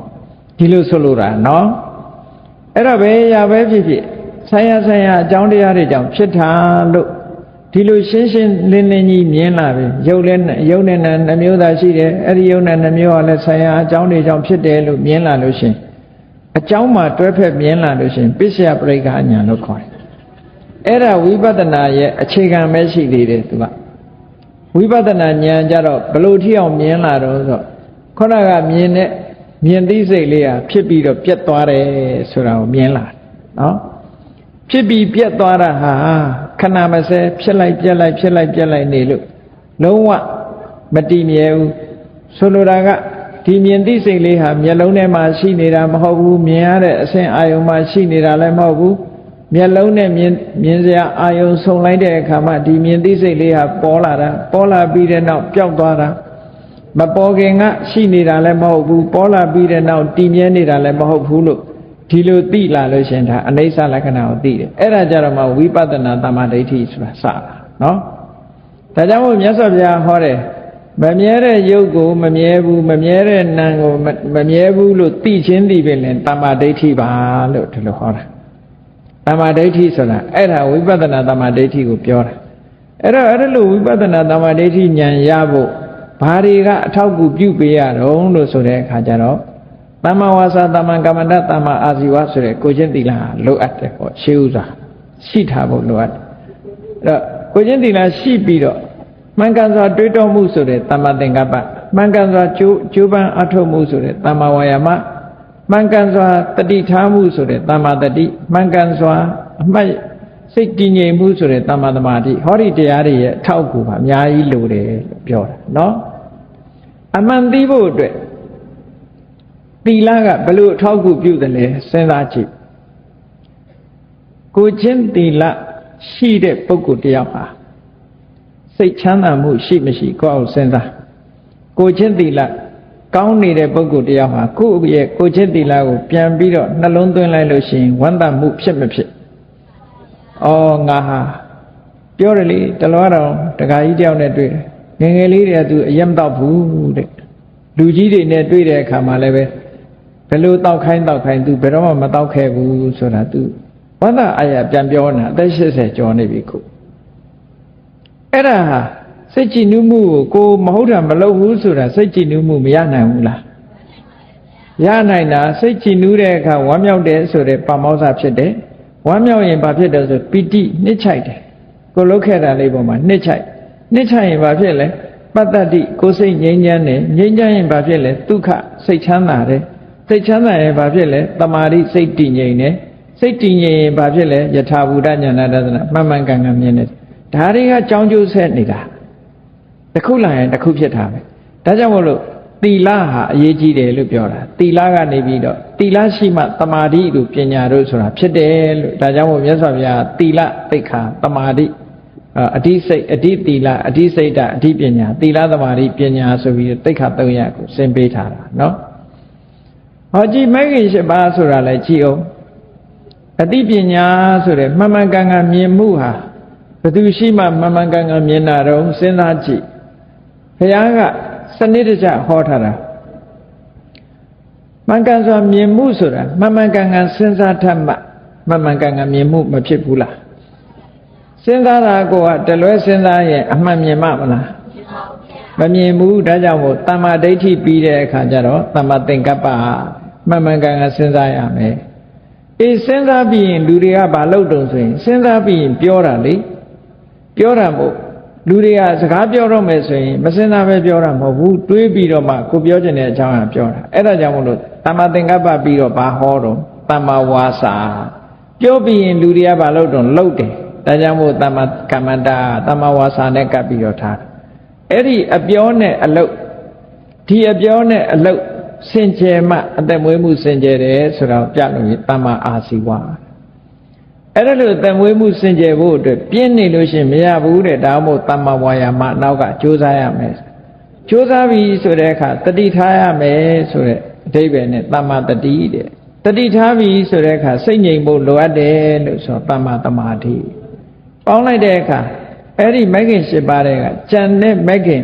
ဒီလိုဆိုလိုတာနော်အဲ့တော့ပဲရပဲဖြစ်ဖြစ်ဆိုင်ရာအကြောင်းတရားတွေကြောင့်ဖြစ်တာလို့ဒီလိုရှင်းလင်းကြီးမြင်လာပြီရုပ်နဲ့နာနှမျိုးသာရှိတယ်အဲ့ဒီရုပ်နဲ့နှမျိုးကလည်းဆိုင်ရာအကြောင်းတွေကြောင့်ဖြစ်တယ်လို့မြင်လာလို့ရှင်အကြောင်းမှာတွဲဖက်မြင်လာလို့ရှင်ပစ္စယပရိက္ခဉာဏ်လို့ခေါ်တယ်အဲ့ဒါဝိပဿနာရဲ့အခြေခံပဲရှိသေးတယ်သူကဝိပဿနာဉာဏ်ကြတော့ဘလို့ထိအောင်မြင်လာတော့ဆိုခေါနကမြင်သိစိတ်လေးဟာဖြစ်ပြီးတော့ပြတ်သွားတယ်ဆိုတာကိုမြင်လာနော်ဖြစ်ပြီးပြတ်သွားတာဟာခဏမစဲဖြစ်လိုက်ပြတ်လိုက်နေလို့လုံးဝမတည်မြဲဘူးဆိုလိုတာကဒီမြင်သိစိတ်လေးဟာမျက်လုံးထဲမှာရှိနေတာမဟုတ်ဘူးမြင်ရတဲ့အဆင့်အာယုံမှာရှိနေတာလည်းမဟုတ်ဘူးမျက်လုံးနဲ့မြင်စရာအာယုံဆုံလိုက်တဲ့အခါမှာဒီမြင်သိစိတ်လေးဟာပေါ်လာပြီးတဲ့နောက်ပျောက်သွားတာမပေါ်ခင်ကရှိနေတာလည်းမဟုတ်ဘူးပေါ်လာပြီးတဲ့နောက်တည်မြဲနေတာလည်းမဟုတ်ဘူးလို့ဒီလိုသိလာလို့ရှင်ဒါအနိစ္စလက္ခဏာကိုသိတယ်အဲ့ဒါကြတော့မှဝိပဿနာတမ္မာဒိဋ္ဌိဆိုတာစတာနော်ဒါကြောင့်မို့မြတ်စွာဘုရားဟောတယ်မမြဲတဲ့ရုပ်ကိုမမြဲဘူးမမြဲတဲ့နာမ်ကိုမမြဲဘူးလို့သိချင်းသိပင်လည်းတမ္မာဒိဋ္ဌိပါလို့ဒီလိုဟောတာတမ္မာဒိဋ္ဌိဆိုတာအဲ့ဒါဝိပဿနာတမ္မာဒိဋ္ဌိကိုပြောတာအဲ့တော့အဲ့လိုဝိပဿနာတမ္မာဒိဋ္ဌိဉာဏ်ရဖို့ဘာတွေကအထောက်အကူပြုပေးရတော့လို့ဆိုတဲ့အခါကျတော့သမ္မာဝါစာသမ္မာကမ္မန္တသမ္မာအာဇီဝဆိုတဲ့ကိုချင်းသီလလိုအပ်တယ်ပေါ့ရှေးဥစွာရှိထားဖို့လိုအပ်တယ်အဲ့တော့ကိုချင်းသီလရှိပြီးတော့မှန်ကန်စွာတွေးတောမှုဆိုတဲ့သမ္မာသင်္ကပ္ပမှန်ကန်စွာကြိုးပမ်းအထောက်မှုဆိုတဲ့သမ္မာဝါယာမ မှန်ကန်စွာတတိထားမှုဆိုတဲ့တမ္မာတတိမှန်ကန်စွာအမှတ်စိတ်တည်ငြိမ်မှုဆိုတဲ့တမ္မာသမာဓိဟောဒီတရားတွေရဲ့အထောက်အကူပါအများကြီးလိုတယ်လို့ပြောတာနော်အမှန်သိဖို့အတွက်သီလကဘယ်လိုအထောက်အကူပြုတယ်လဲစဉ်းစားကြည့်ကိုချင်းသီလရှိတဲ့ပုဂ္ဂိုလ်တယောက်ဟာစိတ်ချမ်းသာမှုရှိမရှိကိုယ့်အောင်စဉ်းစားကိုချင်းသီလကောင်းနေတဲ့ပုဂ္ဂိုလ်တယောက်ဟာကိုယ့်ရဲ့ကိုချင်းသီလကိုပြန်ပြီးတော့နှလုံးသွင်းလိုက်လို့ရှိရင်ဝမ်းသာမှုဖြစ်မဖြစ်ဩငါဟာပြောတယ်လေတလောတော်တခါကြီးတယောက်နဲ့တွေ့တယ်ငယ်ငယ်လေးတွေကသူအယက်မတော့ဘူးတဲ့လူကြီးတွေနဲ့တွေ့တဲ့အခါမှာလည်းပဲဘယ်လိုတောက်ခိုင်းသူဘယ်တော့မှမတောက်ခဲ့ဘူးဆိုတာသူဝမ်းသာအားရပြန်ပြောနေတာအသက်80ကျော်နေပြီခုအဲ့ဒါဟာစိတ်ကြည်နူးမှုကိုမဟုတ်တာမလုပ်ဘူးဆိုတာစိတ်ကြည်နူးမှုမရနိုင်ဘူးလားရနိုင်တာစိတ်ကြည်နူးတဲ့အခါဝမ်းမြောက်တယ်ဆိုတဲ့ပါမောဇ္ဇဖြစ်တယ်ဝမ်းမြောက်ရင်ဘာဖြစ်တယ်ဆိုပီတိနှစ်ချိုက်တယ်ကိုလုတ်ခဲ့တာလေးပေါ်မှာနှစ်ချိုက်ရင်ဘာဖြစ်လဲပတ္တတိကိုစိတ်ငြိမ်းချမ်းတယ်ငြိမ်းချမ်းရင်ဘာဖြစ်လဲဒုက္ခစိတ်ချမ်းသာတယ်စိတ်ချမ်းသာရင်ဘာဖြစ်လဲတမာတိစိတ်တည်ငြိမ်တယ်စိတ်တည်ငြိမ်ရင်ဘာဖြစ်လဲယထာဘူတဉာဏတသနာမှန်မှန်ကန်ကန်မြင်တယ်ဒါတွေကကြောင်းကျိုးဆက်နေတာတစ်ခုလာရင်တစ်ခုဖြစ်တာပဲဒါကြောင့်မို့လို့သီလဟာအရေးကြီးတယ်လို့ပြောတာသီလကနေပြီးတော့သီလရှိမှတမာတိတို့ပညာတို့ဆိုတာဖြစ်တယ်လို့ဒါကြောင့်မို့မြတ်စွာဘုရားသီလသိက္ခာတမာတိအဓိစိတ်အဓိသီလအဓိစိတ်တအဓိပညာသီလတမာတိပညာဆိုပြီးသိက္ခာ3ရပ်ကိုဆင်းပေးထားတာနော်ဟောကြည့်မဂ္ဂင်8ပါးဆိုတာလည်းကြည့်အောင်အဓိပညာဆိုတဲ့မှန်မှန်ကန်ကန်မြင်မှုဟာဘယ်သူရှိမှမှန်မှန်ကန်ကန်မြင်တာတော့စဉ်းစားကြည့်ဘုရားကစနစ်တကျဟောထားတာမှန်ကန်စွာမြင်မှုဆိုတာမှန်မှန်ကန်ကန်စဉ်းစားထမှမှန်မှန်ကန်ကန်မြင်မှုမဖြစ်ဘူးလားစဉ်းစားတာကိုကတလွဲစဉ်းစားရင်အမှန်မြင်မှမလားမမြင်ဘူးဒါကြောင့်မို့တမ္မာဒိဋ္ဌိပြီးတဲ့အခါကျတော့တမ္မာသင်္ကပ္ပမှန်မှန်ကန်ကန်စဉ်းစားရမယ်အေးစဉ်းစားပြီးရင်လူတွေကဘာလုပ်တုံဆိုရင်စဉ်းစားပြီးရင်ပြောတာလေပြောတာမို့လူတွေကစကားပြောတော့မယ်ဆိုရင်မစဉ်းစားပဲပြောတာမဟုတ်ဘူးတွေးပြီးတော့မှကိုပြောချင်တဲ့အကြောင်းအရာပြောတာအဲ့ဒါကြောင့်မို့လို့တမ္မာသင်္ကပ္ပပြီးတော့ဘာဟောတော့တမ္မာဝါစာပြောပြီးရင်လူတွေကဘာလုပ်တော့လုပ်တယ်ဒါကြောင့်မို့တမ္မာကမ္မန္တာတမ္မာဝါစာနဲ့ကပ်ပြီးတော့ထားအဲ့ဒီအပြောနဲ့အလုပ်ဒီအပြောနဲ့အလုပ်စင်ကြယ်မှအသက်မွေးမှုစင်ကြယ်တယ်ဆိုတော့ပြလို့တမ္မာအာစီဝါအဲ့ဒါလို့အသက်မွေးမှုစင်ကြယ်ဖို့အတွက်ပြင်းနေလို့ရှိရင်မရဘူးတဲ့ဒါမှမဟုတ်တမ္မာဝါယာမနောက်ကကြိုးစားရမယ်ကြိုးစားပြီဆိုတဲ့အခါတတိထားရမယ်ဆိုတဲ့အဓိပ္ပာယ်နဲ့တမ္မာတတိတဲ့တတိထားပြီဆိုတဲ့အခါစိတ်ငြိမ်ဖို့လိုအပ်တယ်လို့ဆိုတမ္မာသမာဓိပေါင်းလိုက်တဲ့အခါအဲ့ဒီမဂ္ဂင်8ပါးတွေကကြံတဲ့မဂ္ဂင်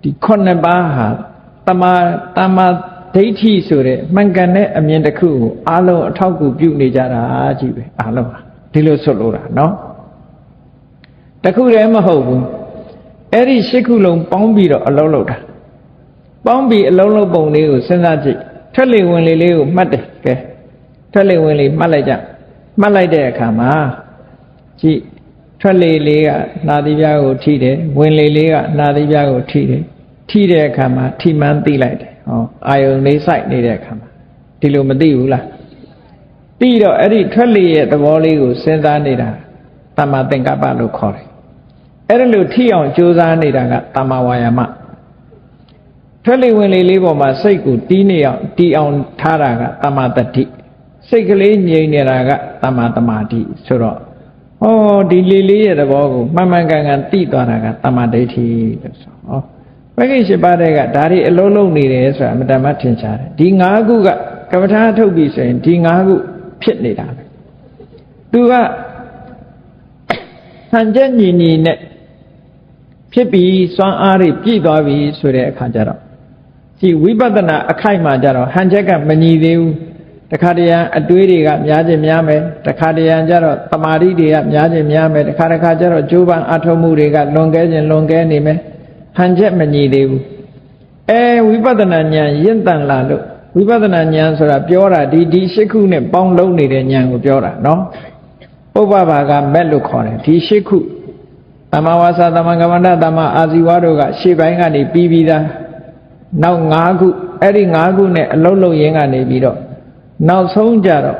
ဒီ9ပါးဟာတမ္မာဒိဋ္ဌိဆိုတဲ့မှန်ကန်တဲ့အမြင်တစ်ခုကိုအားလုံးအထောက်အကူပြုနေကြတာကြီးပဲအားလုံးဟာဒီလိုဆိုလို့တာနော်တခုတည်းမဟုတ်ဘူးအဲ့ဒီ8ခုလုံးပေါင်းပြီးတော့အလုံးလုံးတာပေါင်းပြီးအလုံးလုံးပုံလေးကိုစဉ်းစားကြည့်ထွက်လေဝင်လေလေးကိုမှတ်တယ်ကဲထွက်လေဝင်လေမှတ်လိုက်ကြမှတ်လိုက်တဲ့အခါမှာကြည့်ထွက်လေလေးကနာသီးပြားကိုထိတယ်ဝင်လေလေးကနာသီးပြားကိုထိတယ်ထိတဲ့အခါမှာထိမှန်းသိလိုက်တယ်ဟောအာယုန်လေးစိုက်နေတဲ့အခါမှာဒီလိုမသိဘူးလားသိတော့အဲ့ဒီထွက်လေရဲ့သဘောလေးကိုစဉ်းစားနေတာတမ္မာသင်္ကပ္ပလို့ခေါ်တယ်အဲ့ဒါလို့ထိအောင်ကြိုးစားနေတာကတမ္မာဝါယာမထွက်လေဝင်လေလေးပေါ်မှာစိတ်ကိုတီးနေအောင်တီးအောင်ထားတာကတမ္မာတတိစိတ်ကလေးငြိမ်နေတာကတမ္မာသမာဓိဆိုတော့ဟောဒီလေလေးရဲ့သဘောကိုမှန်မှန်ကန်ကန်သိသွားတာကတမ္မာဒိဋ္ဌိလို့ဆိုဟောမဂ္ဂင်8ပါးတဲ့ကဒါတွေအလုံးလုံးနေတယ်ဆိုတာအမှန်တမ်းထင်ရှားတယ်ဒီ9ခုကကမ္မထာထုတ်ပြီဆိုရင်ဒီ9ခုဖြစ်နေတာပဲသူကဆံကျက်ညီညီနဲ့ဖြစ်ပြီးစွမ်းအားတွေပြည့်သွားပြီဆိုတဲ့အခါကျတော့ဒီဝိပဿနာအခိုက်မှာကျတော့ဟန်ချက်ကမညီသေးဘူးတခါတရံအတွေးတွေကများခြင်းများမယ်တခါတရံကျတော့တမာတိတွေကများခြင်းများမယ်တခါကျတော့ကြိုးပမ်းအထောက်မှုတွေကလွန်ကဲခြင်းလွန်ကဲနေမယ်ဟန်ချက်မညီသေးဘူးဝိပဿနာဉာဏ်ရင့်တန်လာလို့ဝိပဿနာဉာဏ်ဆိုတာပြောတာဒီ8ခုနဲ့ပေါင်းလုံးနေတဲ့ဉာဏ်ကိုပြောတာနော်ပုပ္ပဘာကမက်လို့ခေါ်တယ်ဒီ8ခုတမ္မာဝါစာတမ္မာကမ္မန္တတမ္မာအာဇီဝတို့ကရှေ့ပိုင်းကနေပြီးသား နောက်5ခုအဲ့ဒီ5ခုနဲ့အလုံးလုံးရင်းကနေပြီးတော့နောက်ဆုံးကြတော့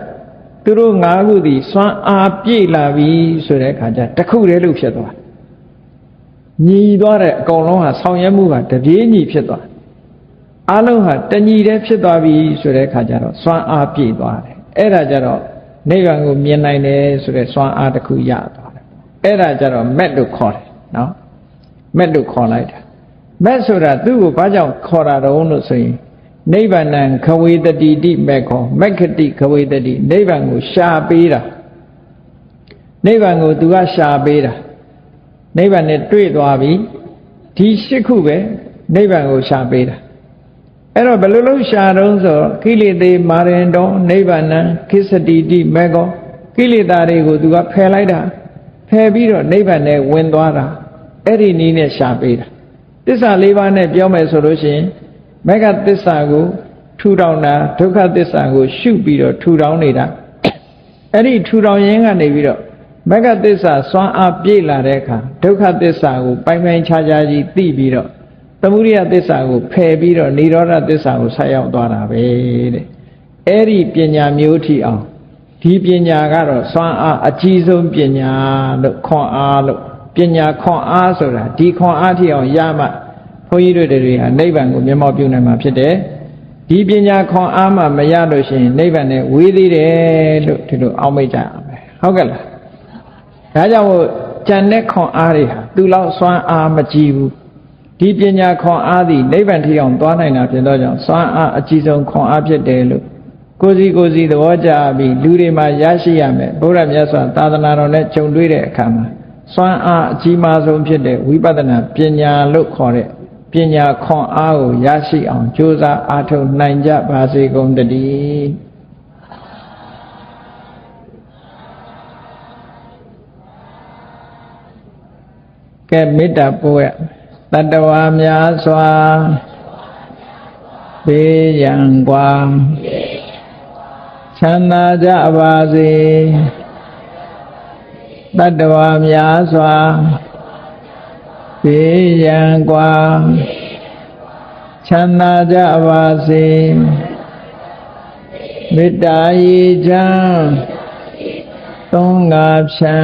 သူတို့5ခုဒီစွမ်းအားပြည့်လာပြီဆိုတဲ့အခါကျတစ်ခုတည်းလို့ဖြစ်သွားညီသွားတဲ့အကောင်လုံးဟာဆောင်ရွက်မှုကတပြေးညီဖြစ်သွားအလုံးဟာတညီတည်းဖြစ်သွားပြီဆိုတဲ့အခါကျတော့စွမ်းအားပြည့်သွားတယ်အဲ့ဒါကြတော့နိဗ္ဗာန်ကိုမြင်နိုင်တယ်ဆိုတဲ့စွမ်းအားတစ်ခုရသွားတယ်အဲ့ဒါကြတော့မက်လို့ခေါ်တယ်နော်မက်လို့ခေါ်လိုက်တာမက်ဆိုတာသူ့ကိုဘာကြောင့်ခေါ်တာတုံးလို့ဆိုရင်နိဗ္ဗာန်ခဝေတတိတိမက်ခေါ်မက္ခတိခဝေတတိနိဗ္ဗာန်ကိုရှာပေးတာနိဗ္ဗာန်ကိုသူကရှာပေးတာနိဗ္ဗာန်နဲ့တွေ့သွားပြီဒီ8ခုပဲနိဗ္ဗာန်ကိုရှာပေးတာအဲ့တော့ဘယ်လိုလုပ်ရှာတော့ဆိုကိလေသေမာရင်တော်နိဗ္ဗာန်ခိစ္စတိတိမက်ခေါ်ကိလေသာတွေကိုသူကဖယ်လိုက်တာဖယ်ပြီးတော့နိဗ္ဗာန်နဲ့ဝင်သွားတာအဲ့ဒီနည်းနဲ့ရှာပေးတာသစ္စာ၄ပါးနဲ့ပြောမယ်ဆိုလို့ရှိရင်မဂ္ဂသစ္စာကိုထူထောင်တာဒုက္ခသစ္စာကိုရှုပြီးတော့ထူထောင်နေတာအဲ့ဒီထူထောင်ရင်းကနေပြီးတော့မဂ္ဂသစ္စာစွမ်းအားပြည့်လာတဲ့အခါဒုက္ခသစ္စာကိုပိုင်ပိုင်ခြားခြားကြီးသိပြီးတော့သမုဒိယသစ္စာကိုဖယ်ပြီးတော့និရောဓသစ္စာကိုဆက်ရောက်သွားတာပဲတဲ့အဲ့ဒီပညာမျိုးထီအောင်ဒီပညာကတော့စွမ်းအားအကြီးဆုံးပညာလို့ခွန်အားလို့ပညာခွန်အားဆိုတာဒီခွန်အားထီအောင်ရမှဘုန်းကြီးတို့တွေဟာနိဗ္ဗာန်ကိုမျက်မှောက်ပြုနိုင်မှာဖြစ်တယ်ဒီပညာခွန်အားမှမရလို့ရှိရင်နိဗ္ဗာန်နဲ့ဝေးသေးတယ်လို့ဒီလိုအောက်မေ့ကြရမယ်ဟုတ်ကဲ့လားဒါကြောင့်ကြံတဲ့ခွန်အားတွေဟာသူလောက်စွမ်းအားမကြီးဘူးဒီပညာခွန်အားသည်နိဗ္ဗာန်ထီအောင်သွားနိုင်တာဖြစ်သောကြောင့်စွမ်းအားအကြီးဆုံးခွန်အားဖြစ်တယ်လို့ကိုယ်စီသဘောကျပြီးလူတွေမှာရရှိရမယ်ဘုရားမြတ်စွာသာသနာတော်နဲ့ကြုံတွေ့တဲ့အခါမှာစွမ်းအားအကြီးမားဆုံးဖြစ်တဲ့ဝိပဿနာပညာလို့ခေါ်တဲ့ပညာခွန်အားကိုရရှိအောင်ကြိုးစားအားထုတ်နိုင်ကြပါစေကုန်တည်းကဲမေတ္တာပို့ရတတ္တဝါများစွာဘေးရန်กว่าချမ်းသာကြပါစေတတ္တဝါများစွာဘေးရန်กว่าချမ်းသာကြပါစေမေတ္တာရေချမ်းသုံးငါဖြံ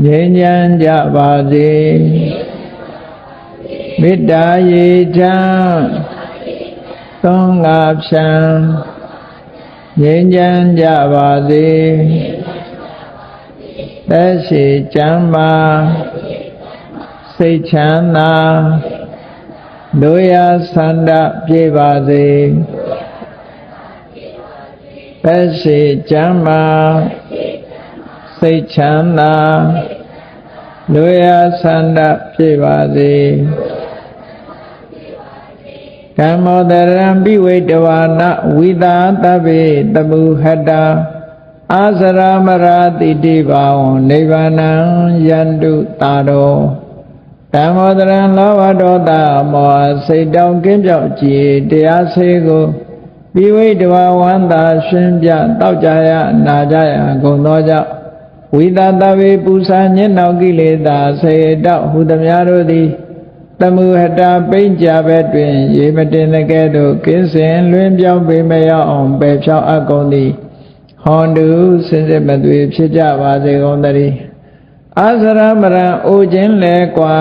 ငြိမ်းချမ်းကြပါစေမေတ္တာရေချမ်းသုံးငါဖြံငြိမ်းချမ်းကြပါစေသက်ရှိချမ်းသာစိတ်ချမ်းသာလူရဆန္ဒပြေပါစေသက်ရှိချမ်းသာစိတ်ချမ်းသာလူရဆန္ဒပြေပါစေဓမ္မောတရံပိဝိတဝါနဝိသာတဗ္ဗေတမုဟတအာစရမရာတိတိဘာဝံနိဗ္ဗာနံယန္တုတာရောဓမ္မောတရံလောဘဒေါသမောဟစိတ်တောင်ကင်းပြောက်ကြည်တရားစေကိုပိဝိတဝါဝန္တာရှင်ပြတောက်ကြရနာကြရကုန်သောကြောင့်ဝိသတဝေပူဇာညင်နောက်ကိလေသာဆေတောက်ဟုသမျှတို့သည်တမုဟတာပိဉ္ကြဘက်တွင်ရေမတင်တဲ့ကဲ့သို့ကင်းစင်လွင်ပြောင်းပေမရောက်အောင်ပယ်ဖြောင်းအပ်ကုန်သည်ဟောတုစင်စစ်မသွေဖြစ်ကြပါစေကုန်သတည်းအာစရမရံအိုခြင်းလဲကွာ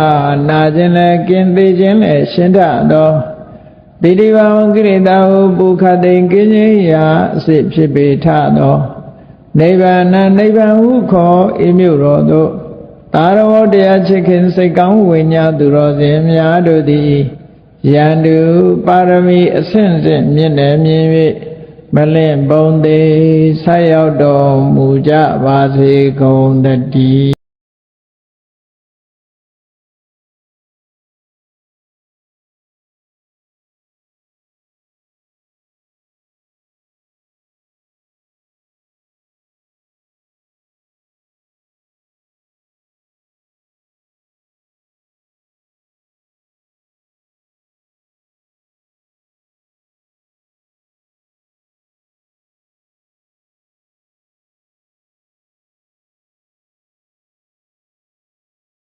နာခြင်းလဲကင်းသေးခြင်းလဲရှင်းတတ်သောတိတိဘာဝကိရိတာဟုပုခတိန်ကင်းခြင်းရာအစစ်ဖြစ်ပေထသောနိဗ္ဗာန်နိဗ္ဗာန်ဟုခေါ်ဤမြို့တော်သို့သာရဝတရားချစ်ခင်စိတ်ကောင်းဝိညာသူတော်စင်များတို့သည်ယန္တုပါရမီအဆင့်ဆင့်မြင့်တယ်မြင်၍မလင့်ပုံသေးဆက်ရောက်တော်မူကြပါစေကုန်တည်း